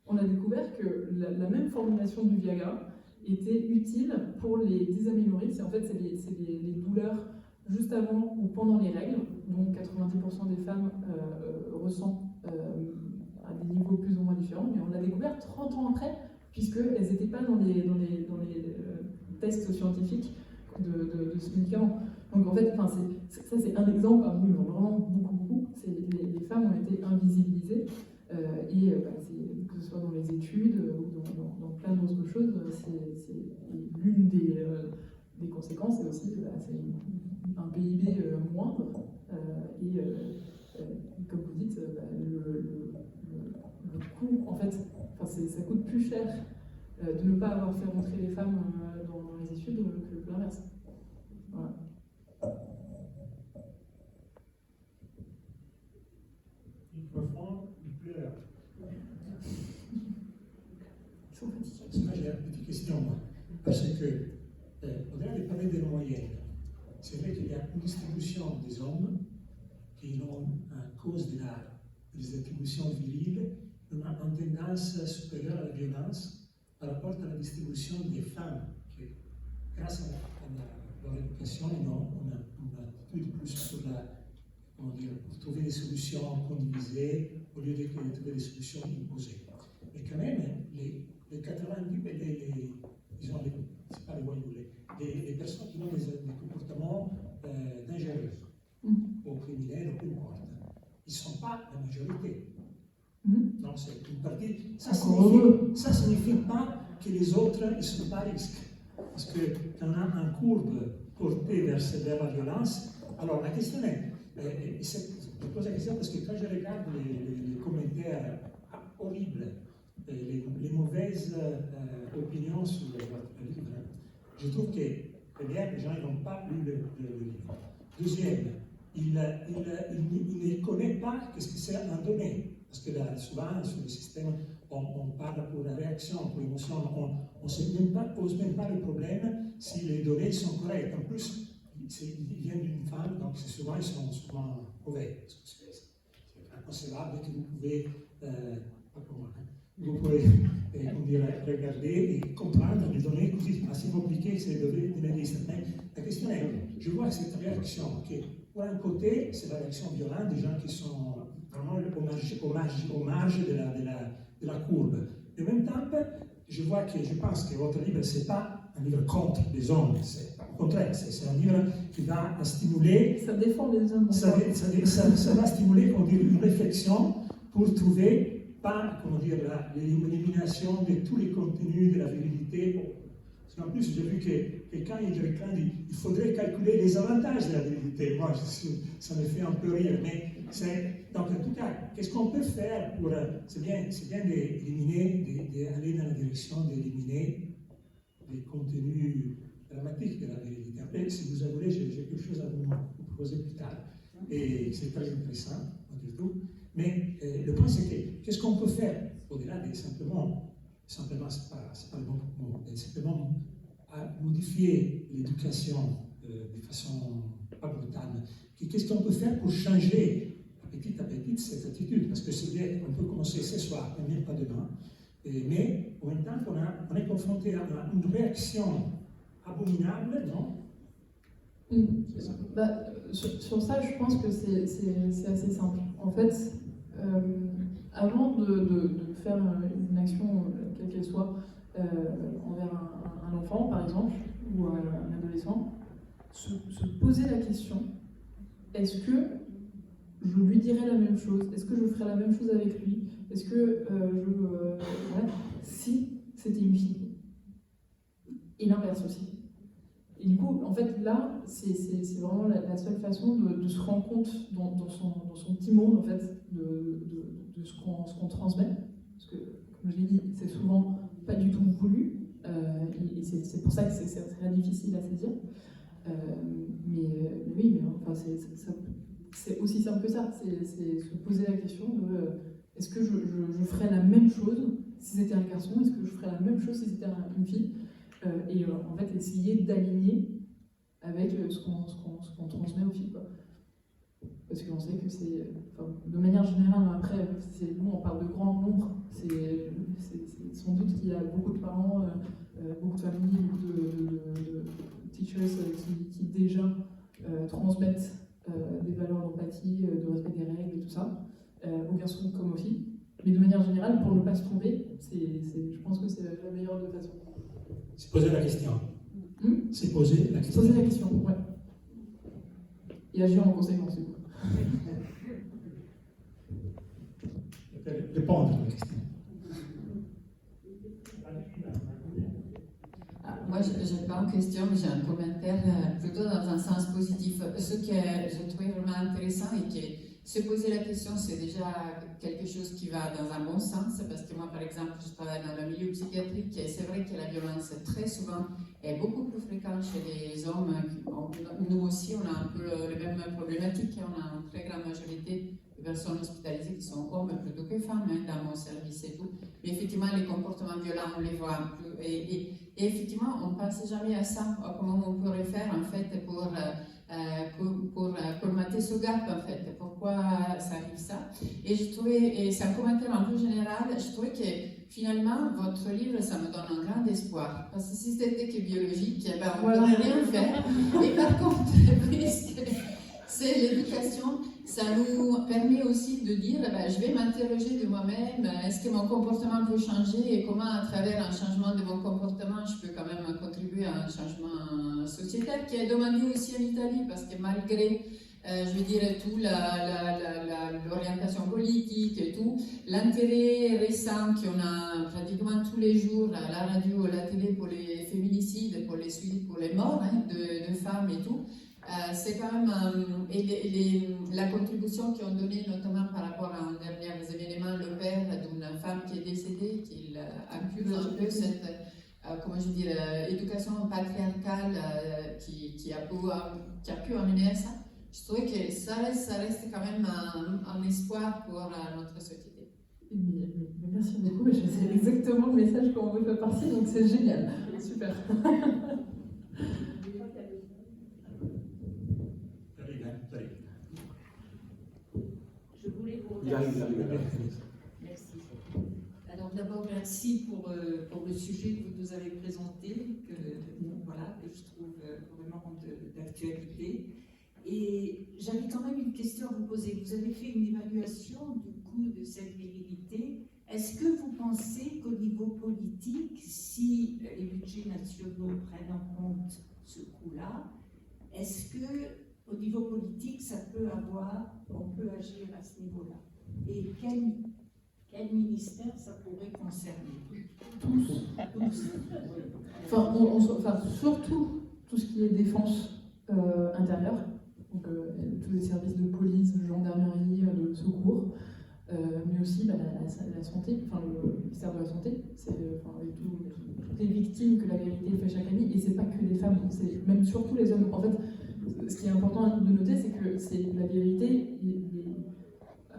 on a découvert que la même formulation du Viagra était utile pour les désaménorrhées. En fait, c'est les douleurs juste avant ou pendant les règles. Donc 90% des femmes ressentent à des niveaux plus ou moins différents. Mais on l'a découvert 30 ans après, puisqu'elles n'étaient pas dans les tests scientifiques de ce médicament. Donc en fait, ça c'est un exemple parmi vraiment beaucoup. Les femmes ont été invisibilisées que ce soit dans les études ou dans plein d'autres choses, c'est l'une des conséquences, et aussi c'est un PIB moindre comme vous dites, le coût, en fait, ça coûte plus cher de ne pas avoir fait rentrer les femmes dans les études que l'inverse. Voilà. Il profond, il pleure. Ils sont fatigués. J'ai une petite question, moi. Parce que, au-delà de parler des moyennes, c'est vrai qu'il y a une distribution des hommes qui ont, à cause des attributions viriles, une tendance supérieure à la violence par rapport à la distribution des femmes, qui, grâce à leur éducation, on a une attitude plus sur pour trouver des solutions condivisées au lieu de trouver des solutions imposées. Mais quand même, les 90, disons, c'est pas les voyous, les personnes qui ont des comportements dangereux, ou criminels, ou peu importe, ils ne sont pas la majorité. Non, c'est une partie. Ça ne signifie pas que les autres ne sont pas à risque. Parce que quand on a une courbe portée vers la violence, alors la question est, je pose la question parce que quand je regarde les commentaires horribles, les mauvaises opinions sur le livre, je trouve que les gens n'ont pas lu le livre. Deuxième, il ne connaît pas ce que c'est un donné. Parce que là, souvent, sur le système, on parle pour la réaction, pour l'émotion, on ne pose même pas le problème si les données sont correctes. En plus, ils viennent d'une femme, donc ils sont souvent mauvais. C'est inconcevable que vous pouvez, pas pour moi, vous pouvez regarder et comprendre les données assez compliquées que c'est les données de mais la question est, je vois cette réaction, que pour un côté, c'est la réaction violente des gens qui sont vraiment au marge de la courbe. Et en même temps, je pense que votre livre, ce n'est pas un livre contre les hommes, au contraire, c'est un livre qui va stimuler. Ça défend les hommes. Ça va stimuler une réflexion pour trouver, pas l'élimination de tous les contenus de la virilité. Parce qu'en plus, j'ai vu que quand il réclame, il faudrait calculer les avantages de la virilité. Moi, ça me fait un peu rire, mais donc, en tout cas, qu'est-ce qu'on peut faire pour... C'est bien d'aller dans la direction d'éliminer les contenus dramatiques de la virilité. Après, si vous en voulez, j'ai quelque chose à vous proposer plus tard. Et c'est très intéressant, pas du tout. Mais le point, c'est que qu'est-ce qu'on peut faire au-delà de simplement c'est pas le bon mot, mais simplement à modifier l'éducation de façon pas brutale. Qu'est-ce qu'on peut faire pour changer petit à petit cette attitude? Parce que c'est bien, on peut commencer ce soir, même pas demain, mais en même temps, on est confronté à une réaction abominable, non? Sur ça, je pense que c'est assez simple. En fait, avant de faire une action, quelle qu'elle soit, envers un enfant, par exemple, ou un adolescent, se poser la question, est-ce que je lui dirais la même chose? Est-ce que je ferais la même chose avec lui? Est-ce que si c'était une fille? Et l'inverse aussi. Et du coup, en fait, là, c'est vraiment la seule façon de se rendre compte dans son petit monde, en fait, de ce qu'on transmet. Parce que, comme je l'ai dit, c'est souvent pas du tout voulu. Et c'est pour ça que c'est très difficile à saisir. Mais oui, enfin, c'est aussi simple que ça. C'est se poser la question de est-ce que je ferais la même chose si c'était un garçon? Est-ce que je ferais la même chose si c'était une fille? Et en fait, essayer d'aligner avec ce qu'on transmet aux filles, quoi. Parce qu'on sait que c'est, enfin, de manière générale, après, nous on parle de grand nombre, c'est sans doute qu'il y a beaucoup de parents, beaucoup de familles, beaucoup de teachers qui déjà transmettent des valeurs d'empathie, de respect des règles et tout ça, aux garçons comme aux filles. Mais de manière générale, pour ne pas se tromper, je pense que c'est la meilleure des façons. C'est poser la question. C'est poser la question. Poser la question, ouais. Et agir en conséquence, du coup. Répondre à la question. Moi, je n'ai pas une question, mais j'ai un commentaire plutôt dans un sens positif. Ce que j'ai trouvé vraiment intéressant et que se poser la question, c'est déjà quelque chose qui va dans un bon sens, parce que moi, par exemple, je travaille dans le milieu psychiatrique et c'est vrai que la violence, très souvent, est beaucoup plus fréquente chez les hommes. Nous aussi, on a un peu les mêmes problématiques. On a une très grande majorité de personnes hospitalisées qui sont hommes plutôt que femmes, dans mon service et tout. Mais effectivement, les comportements violents, on les voit plus. Et effectivement, on ne pense jamais à ça, à comment on pourrait faire, en fait, pour pour colmater ce gap en fait. Pourquoi ça arrive ça? Et je trouvais, et c'est un commentaire un peu général, je trouvais que finalement votre livre ça me donne un grand espoir. Parce que si c'était que biologique, eh ben, on ne pourrait rien faire. Et par contre, puisque c'est l'éducation, ça nous permet aussi de dire ben, je vais m'interroger de moi-même, est-ce que mon comportement peut changer et comment à travers un changement de mon comportement je peux quand même contribuer à un changement sociétal qui est demandé aussi en Italie parce que malgré je veux dire tout l'orientation politique et tout, l'intérêt récent qu'on a pratiquement tous les jours à la radio, à la télé pour les féminicides, pour les suites, pour les morts de femmes et tout. C'est quand même la contribution qu'ils ont donnée notamment par rapport à un dernier événement, le père d'une femme qui est décédée, qu'il accuse un peu cette comment je dis, éducation patriarcale qui a pu amener à ça. Je trouve que ça reste quand même un espoir pour notre société. Merci beaucoup, je sais exactement le message qu'on veut faire passer, donc c'est génial. Super. Je voulais vous remercier. Merci. Alors d'abord, merci pour le sujet que vous nous avez présenté, que je trouve vraiment d'actualité. Et j'avais quand même une question à vous poser. Vous avez fait une évaluation du coût de cette virilité. Est-ce que vous pensez qu'au niveau politique, si les budgets nationaux prennent en compte ce coût-là, est-ce que au niveau politique, on peut agir à ce niveau-là? Et quel ministère ça pourrait concerner? Tous. Enfin, surtout tout ce qui est défense intérieure, donc tous les services de police, de gendarmerie, de secours, mais aussi la santé, enfin le ministère de la Santé, avec toutes les victimes que la vérité fait chaque année, et c'est pas que les femmes, c'est même surtout les hommes. En fait, ce qui est important de noter, c'est que c'est la vérité,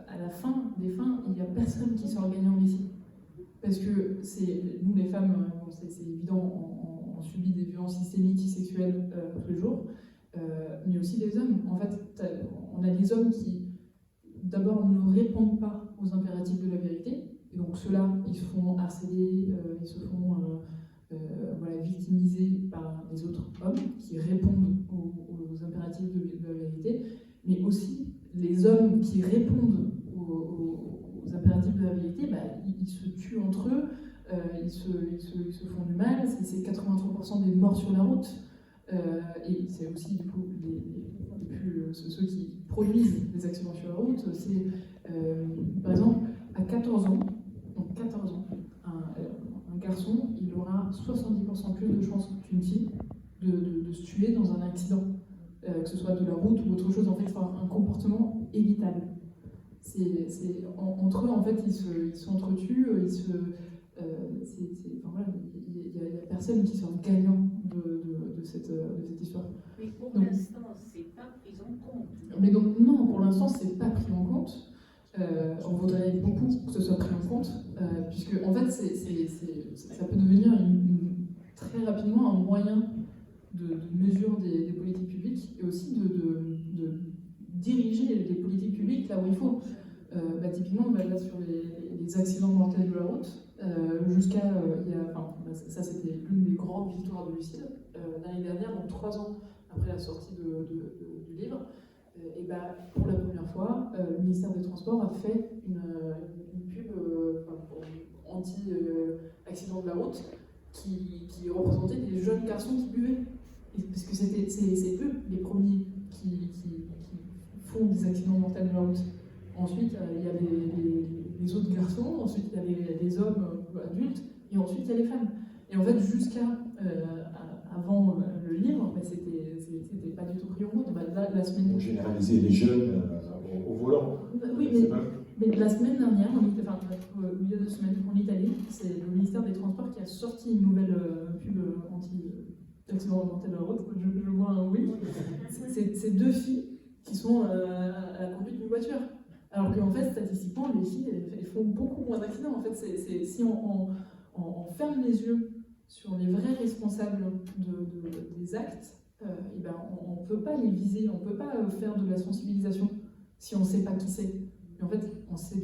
à la fin des fins, il n'y a personne qui sort gagnant ici. Parce que nous les femmes, c'est évident, on subit des violences systémiques et sexuelles tous les jours, mais aussi les hommes. En fait, on a des hommes qui, d'abord, ne répondent pas aux impératifs de la vérité, et donc ceux-là, ils se font harceler, ils se font victimiser par les autres hommes qui répondent aux impératifs de la vérité, mais aussi les hommes qui répondent aux impératifs de la vérité, ils se tuent entre eux, ils se font du mal, c'est 83% des morts sur la route, et c'est aussi du coup ceux qui produisent les accidents sur la route, c'est par exemple à 14 ans, un garçon, il aura 70% plus de chances qu'une fille de se tuer dans un accident, que ce soit de la route ou autre chose. En fait, c'est un comportement évitable. Entre eux, en fait, ils s'entretuent, il n'y a personne qui sort gagnant de cette histoire. Mais pour l'instant, c'est pas pris en compte. Mais donc, non, pour l'instant, c'est pas pris en compte. On voudrait beaucoup que ce soit pris en compte, puisque en fait, ça peut devenir très rapidement un moyen de mesure des politiques publiques et aussi de diriger les politiques publiques là où il faut. Typiquement, là, sur les accidents mortels de la route, ça c'était l'une des grandes victoires de Lucile. L'année dernière, donc 3 ans après la sortie du livre, pour la première fois, le ministère des Transports a fait une pub anti-accident de la route qui représentait des jeunes garçons qui buvaient. Parce que c'est eux les premiers qui font des accidents mortels de la route. Ensuite, il y a les autres garçons, ensuite il y a les hommes adultes, et ensuite il y a les femmes. Et en fait, jusqu'à avant le livre, c'était pas du tout pris en compte. La semaine... On généralisait les jeunes au volant. Oui, mais la semaine dernière, au milieu de semaine en Italie, c'est le ministère des Transports qui a sorti une nouvelle pub anti-accident mortel de la route. Je vois un oui. C'est 2 filles qui sont à la conduite d'une voiture. Alors qu'en fait, statistiquement, les filles, elles font beaucoup moins d'accidents. En fait, si on ferme les yeux sur les vrais responsables des actes, eh ben, on ne peut pas les viser, on ne peut pas faire de la sensibilisation si on ne sait pas qui c'est. Mais en fait, on sait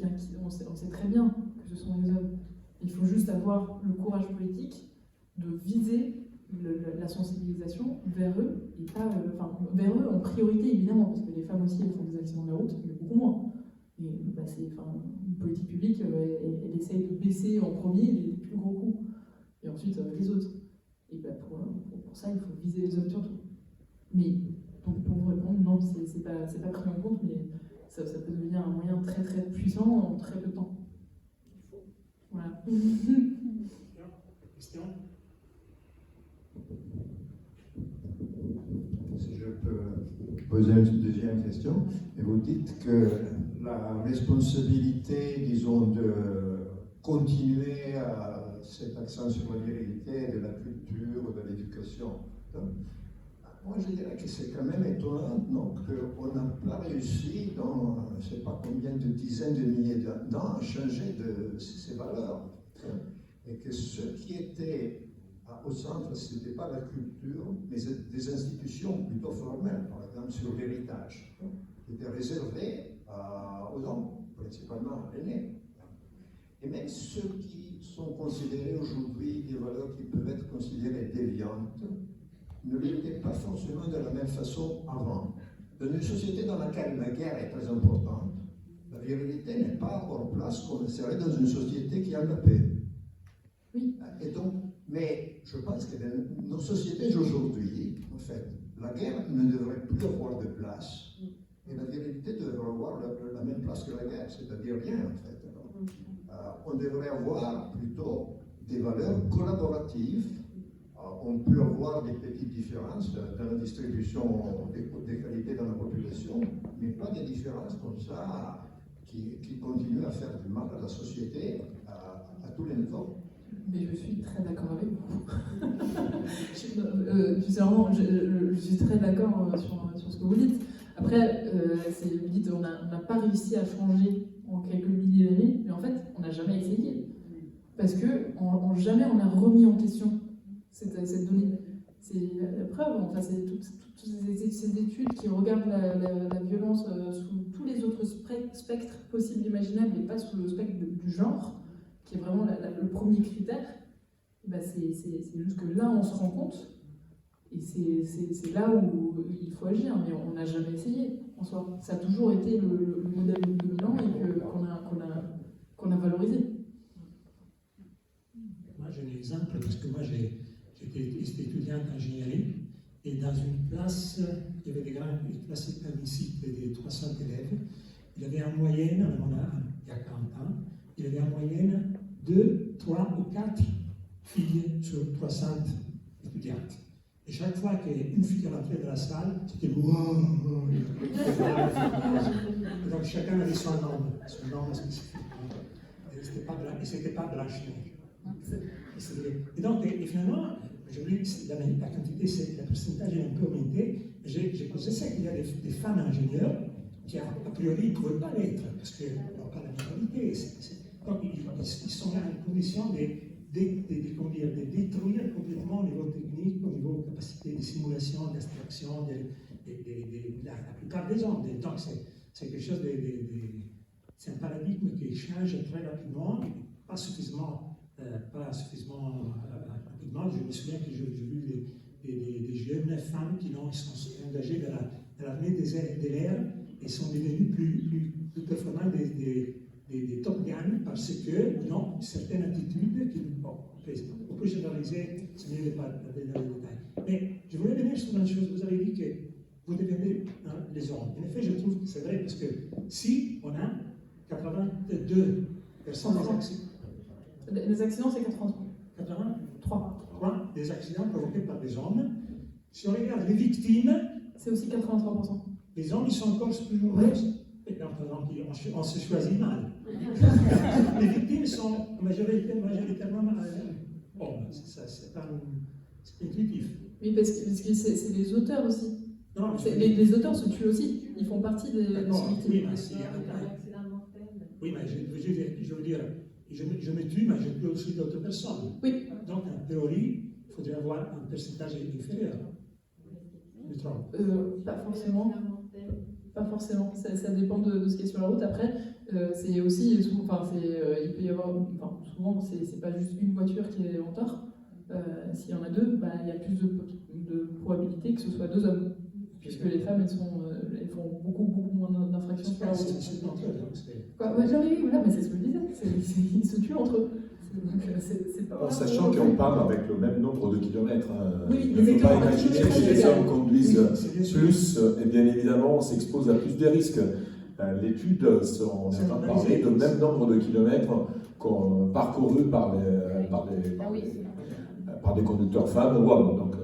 très bien que ce sont des hommes. Il faut juste avoir le courage politique de viser la sensibilisation vers eux, et pas, vers eux en priorité évidemment, parce que les femmes aussi elles font des accidents de la route, mais beaucoup moins. Et une politique publique, elle essaye de baisser en premier les plus gros coups, et ensuite les autres. Et ben, pour ça, il faut viser les hommes surtout. Mais donc pour vous répondre, non, c'est pas pris en compte, mais ça peut devenir un moyen très très puissant en très peu de temps. Voilà. Question? Si je peux poser une deuxième question, et vous dites que la responsabilité, disons, de continuer à cet accent sur la virilité, de la culture, de l'éducation, moi je dirais que c'est quand même étonnant qu'on n'a pas réussi dans je ne sais pas combien de dizaines de milliers d'années à changer de ces valeurs. Et que ce qui était au centre, ce n'était pas la culture, mais des institutions plutôt formelles, par exemple sur l'héritage, qui étaient réservées aux hommes, principalement l'aîné. Et même ceux qui sont considérés aujourd'hui des valeurs qui peuvent être considérées déviantes, ne l'étaient pas forcément de la même façon avant. Dans une société dans laquelle la guerre est très importante, la virilité n'est pas hors place comme elle serait dans une société qui a la paix. Oui. Et donc, mais je pense que dans nos sociétés d'aujourd'hui, en fait, la guerre ne devrait plus avoir de place. Et la virilité devrait avoir la même place que la guerre, c'est-à-dire rien en fait. Alors, on devrait avoir plutôt des valeurs collaboratives. On peut avoir des petites différences dans la distribution des qualités dans la population, mais pas des différences comme ça qui continuent à faire du mal à la société à tous les niveaux. Mais je suis très d'accord avec vous. Je suis très d'accord sur ce que vous dites. Après, vous dites on n'a pas réussi à changer en quelques milliers d'années, mais en fait, on n'a jamais essayé. Parce que jamais on a remis en question cette donnée. C'est la preuve, enfin, c'est toutes ces études qui regardent la violence sous tous les autres spectres possibles et imaginables, et pas sous le spectre du genre, qui est vraiment le premier critère. Bah c'est juste que là, on se rend compte, et c'est là où il faut agir, mais on n'a jamais essayé, en soi. Ça a toujours été le modèle dominant et qu'on a valorisé. Moi, j'ai un exemple, parce que moi, j'étais étudiant en ingénierie, et dans une classe, il y avait une classe admissible de 300 élèves. Il y avait en moyenne, il y a 40 ans, il y avait en moyenne 2, 3 ou 4 filles sur 300 étudiantes. Et chaque fois qu'une fille rentrait dans la salle, c'était wow. Donc chacun avait son nom spécifique. Et c'était pas blanche-neige. Et donc, finalement, aujourd'hui, la quantité, le pourcentage est un peu augmenté. J'ai posé ça qu'il y a des femmes ingénieurs qui, a priori, ne pouvaient pas l'être, parce qu'ils n'ont pas la mentalité. Donc, ils sont en condition de détruire complètement au niveau technique, au niveau capacité de simulation, d'abstraction, la plupart des hommes. Donc, c'est quelque chose c'est un paradigme qui change très rapidement, pas suffisamment rapidement. Je me souviens que j'ai vu des jeunes femmes qui sont engagées dans l'armée de l'air et sont devenues plus performantes des Top Gun parce qu'ils ont certaines attitudes qui, on peut généraliser, ce n'est pas dans les détails. Mais je voulais venir sur une chose, vous avez dit que vous devenez les hommes. En effet, je trouve que c'est vrai parce que si on a 82 personnes des accidents. Les accidents, c'est 83. 83 des accidents provoqués par des hommes. Si on regarde les victimes, c'est aussi 83%. Les hommes, ils sont encore plus nombreux. Et donc, on se choisit mal. Les victimes sont majoritairement hommes. C'est intuitif. Oui, parce que c'est les auteurs aussi. Non, les auteurs se tuent aussi. Ils font partie des victimes. Oui, mais je veux dire, je me tue, mais je tue aussi d'autres personnes. Oui. Donc, en théorie, il faudrait avoir un pourcentage inférieur. du tronc. Pas forcément. Pas forcément. Ça dépend de ce qui est sur la route. Après, c'est aussi, il peut y avoir, souvent, c'est pas juste une voiture qui est en tort. S'il y en a deux, il y a plus de probabilité que ce soit deux hommes. Puisque les femmes, elles font beaucoup moins d'infractions sur la route. Oui, voilà, mais c'est ce que je disais. Ils se tuent entre eux. C'est pas sachant qu'on parle avec le même nombre de kilomètres. Oui, il ne faut pas imaginer que si les hommes conduisent plus, et bien évidemment, on s'expose à plus de risques. L'étude, on est en train de parler de même nombre de kilomètres parcourus par des conducteurs femmes ou hommes. Donc,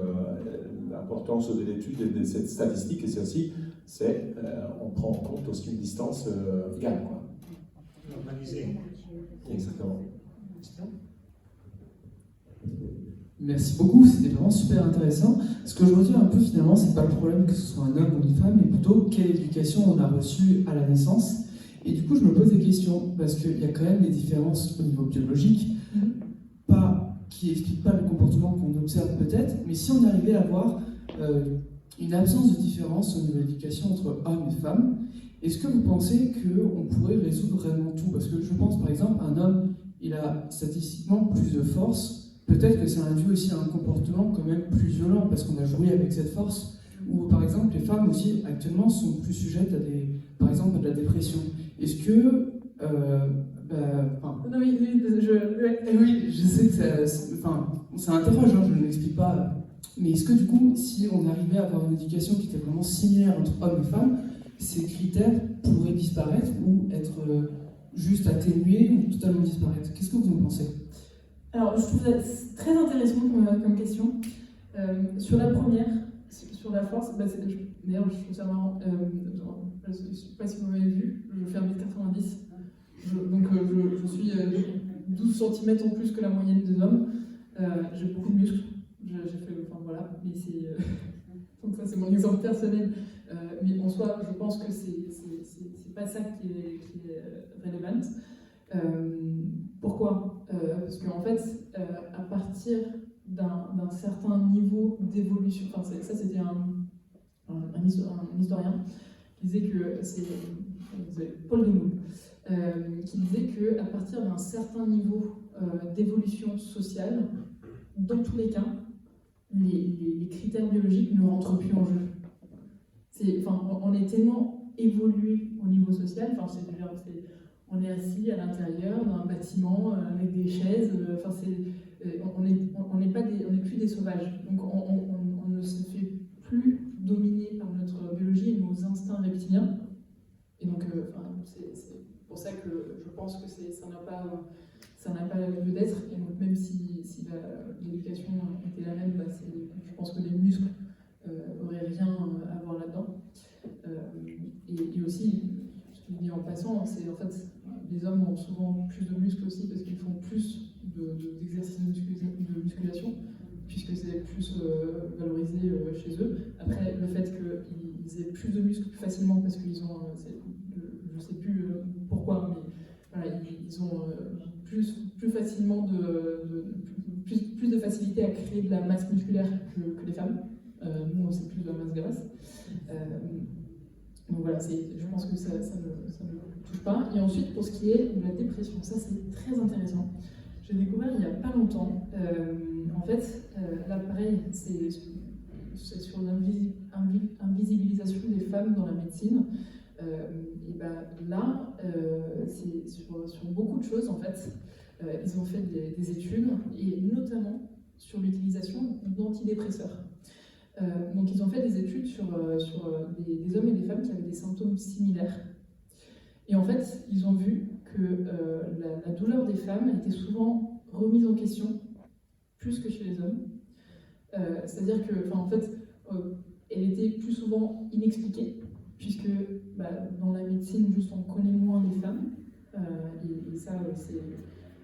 l'importance de l'étude et de cette statistique, et celle-ci, c'est on prend en compte aussi une distance égale. Normalisée. Exactement. Merci beaucoup, c'était vraiment super intéressant. Ce que je retiens un peu finalement, c'est pas le problème que ce soit un homme ou une femme, mais plutôt quelle éducation on a reçue à la naissance. Et du coup, je me pose des questions, parce qu'il y a quand même des différences au niveau biologique, qui n'expliquent pas le comportement qu'on observe peut-être, mais si on arrivait à avoir une absence de différence au niveau de l'éducation entre hommes et femmes, est-ce que vous pensez qu'on pourrait résoudre vraiment tout? Parce que je pense par exemple, un homme, il a statistiquement plus de force, peut-être que ça induit aussi un comportement quand même plus violent, parce qu'on a joué avec cette force, ou par exemple, les femmes aussi actuellement sont plus sujettes à par exemple, à de la dépression. Est-ce que... oui, je sais que ça interroge, je ne l'explique pas, mais est-ce que du coup, si on arrivait à avoir une éducation qui était vraiment similaire entre hommes et femmes, ces critères pourraient disparaître ou être juste atténués ou totalement disparaître? Qu'est-ce que vous en pensez? Alors, je trouve ça très intéressant comme question. Sur la première, sur la force, d'ailleurs, je trouve ça marrant. Je ne sais pas si vous m'avez vu, je fais 1m90. Donc, je suis 12 cm en plus que la moyenne des hommes. J'ai beaucoup de muscles. J'ai fait, mais c'est. Donc, ça, c'est mon exemple personnel. Mais en soi, je pense que c'est pas ça qui est relevant. Pourquoi? Parce qu'en fait, à partir d'un certain niveau d'évolution, ça c'était un historien qui disait que c'est Paul Demoule, qui disait qu'à partir d'un certain niveau d'évolution sociale, dans tous les cas, les critères biologiques ne rentrent plus en jeu. On est tellement évolué au niveau social, on est assis à l'intérieur d'un bâtiment avec des chaises, on n'est plus des sauvages. Donc on ne se fait plus dominer par notre biologie et nos instincts reptiliens. Et donc c'est pour ça que je pense que ça n'a pas lieu d'être. Et donc même si l'éducation était la même, je pense que les muscles n'auraient rien à voir là-dedans. Et aussi, ce que je dis en passant, c'est en fait les hommes ont souvent plus de muscles aussi parce qu'ils font plus d'exercices de musculation, puisque c'est plus valorisé chez eux. Après, le fait qu'ils aient plus de muscles plus facilement parce qu'ils ont, je ne sais plus pourquoi, mais voilà, ils ont plus facilement plus de facilité à créer de la masse musculaire que les femmes. Nous, c'est plus de la masse grasse. Donc voilà, je pense que ça ne touche pas. Et ensuite, pour ce qui est de la dépression, ça c'est très intéressant. J'ai découvert il n'y a pas longtemps, en fait, là pareil, c'est sur l'invisibilisation des femmes dans la médecine. Et là, c'est sur beaucoup de choses en fait. Ils ont fait des études, et notamment sur l'utilisation d'antidépresseurs. Donc ils ont fait des études sur des hommes et des femmes qui avaient des symptômes similaires. Et en fait, ils ont vu que la douleur des femmes était souvent remise en question plus que chez les hommes. C'est-à-dire que, en fait, elle était plus souvent inexpliquée, puisque dans la médecine, juste on connaît moins les femmes. Et ça,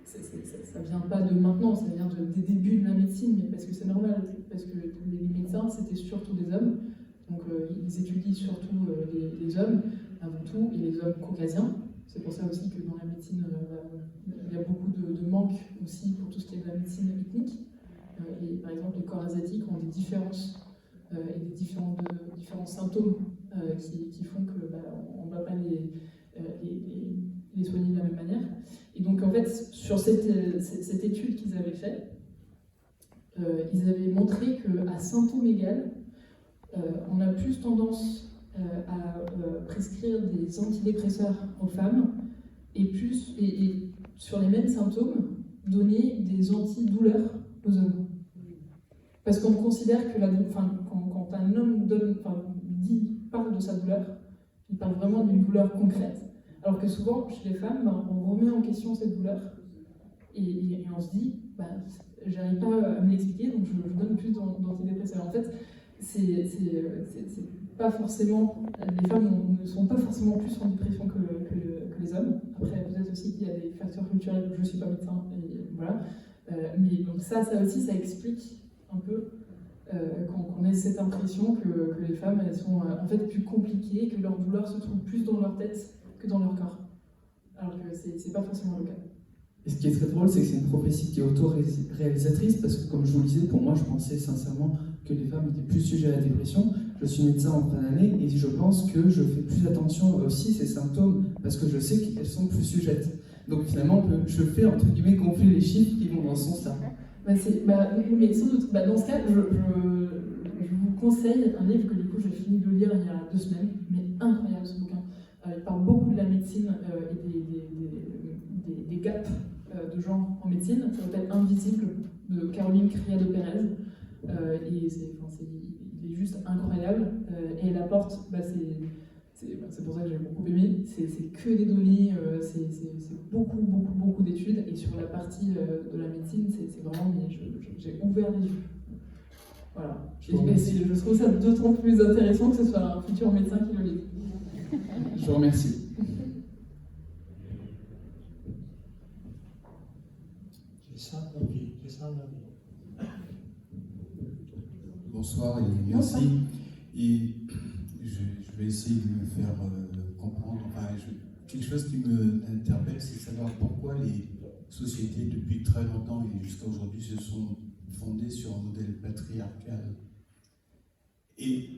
ça vient pas de maintenant, ça vient des débuts de la médecine, mais parce que c'est normal, parce que les médecins, c'était surtout des hommes, donc ils étudient surtout les hommes, avant tout, et les hommes caucasiens. C'est pour ça aussi que dans la médecine, il y a beaucoup de manque aussi pour tout ce qui est de la médecine ethnique. Et par exemple, les corps asiatiques ont des différences et des différents symptômes qui font qu'on ne va pas les soigner de la même manière. Et donc en fait, sur cette étude qu'ils avaient faite, ils avaient montré qu'à symptômes égaux, on a plus tendance à prescrire des antidépresseurs aux femmes et sur les mêmes symptômes, donner des antidouleurs aux hommes. Parce qu'on considère que quand un homme parle de sa douleur, il parle vraiment d'une douleur concrète. Alors que souvent, chez les femmes, on remet en question cette douleur et on se dit, j'arrive pas à me l'expliquer, donc je donne plus d'antidépresseurs. En fait, c'est pas forcément, les femmes ne sont pas forcément plus en dépression que les hommes. Après, peut-être aussi qu'il y a des facteurs culturels, je ne suis pas médecin, et voilà. Mais donc ça aussi, ça explique un peu qu'on ait cette impression que les femmes, elles sont en fait plus compliquées, que leur douleur se trouve plus dans leur tête que dans leur corps. Alors que c'est pas forcément le cas. Et ce qui est très drôle, c'est que c'est une prophétie qui est auto-réalisatrice, parce que comme je vous le disais, pour moi, je pensais sincèrement que les femmes étaient plus sujets à la dépression. Je suis médecin en fin d'année et je pense que je fais plus attention aussi à ces symptômes, parce que je sais qu'elles sont plus sujettes. Donc finalement, je fais entre guillemets gonfler les chiffres qui vont dans ce sens-là. Mais sans doute, dans ce cas, je vous conseille un livre que du coup j'ai fini de lire il y a 2 semaines, mais incroyable ce bouquin. Il parle beaucoup de la médecine et des gaps de genre en médecine. Ça s'appelle Invisible de Caroline Criado-Pérez. Il est juste incroyable et elle apporte, c'est pour ça que j'ai beaucoup aimé, c'est que des données, c'est beaucoup d'études, et sur la partie de la médecine, c'est vraiment, j'ai ouvert les yeux. Voilà. Je trouve ça d'autant plus intéressant que ce soit un futur médecin qui le lit. Je vous remercie. J'ai ça en vie. Bonsoir et merci. Et je vais essayer de me faire comprendre. Quelque chose qui m'interpelle, c'est savoir pourquoi les sociétés, depuis très longtemps et jusqu'à aujourd'hui, se sont fondées sur un modèle patriarcal. Et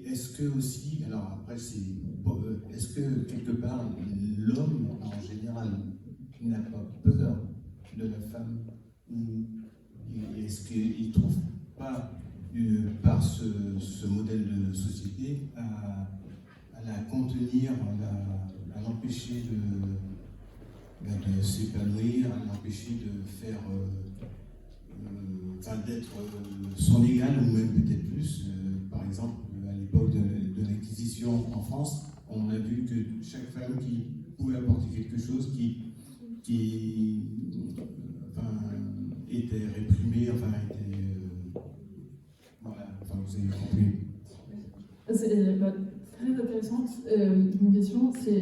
est-ce que aussi, alors après, est-ce que quelque part, l'homme en général n'a pas peur de la femme? Est-ce qu'il ne trouve pas, par ce modèle de société, à la contenir, à l'empêcher de s'épanouir, à l'empêcher de faire, d'être son égal, ou même peut-être plus? Par exemple, à l'époque de l'Inquisition en France, on a vu que chaque femme qui pouvait apporter quelque chose qui était réprimée, vous avez compris. C'est très intéressant. Une question, c'est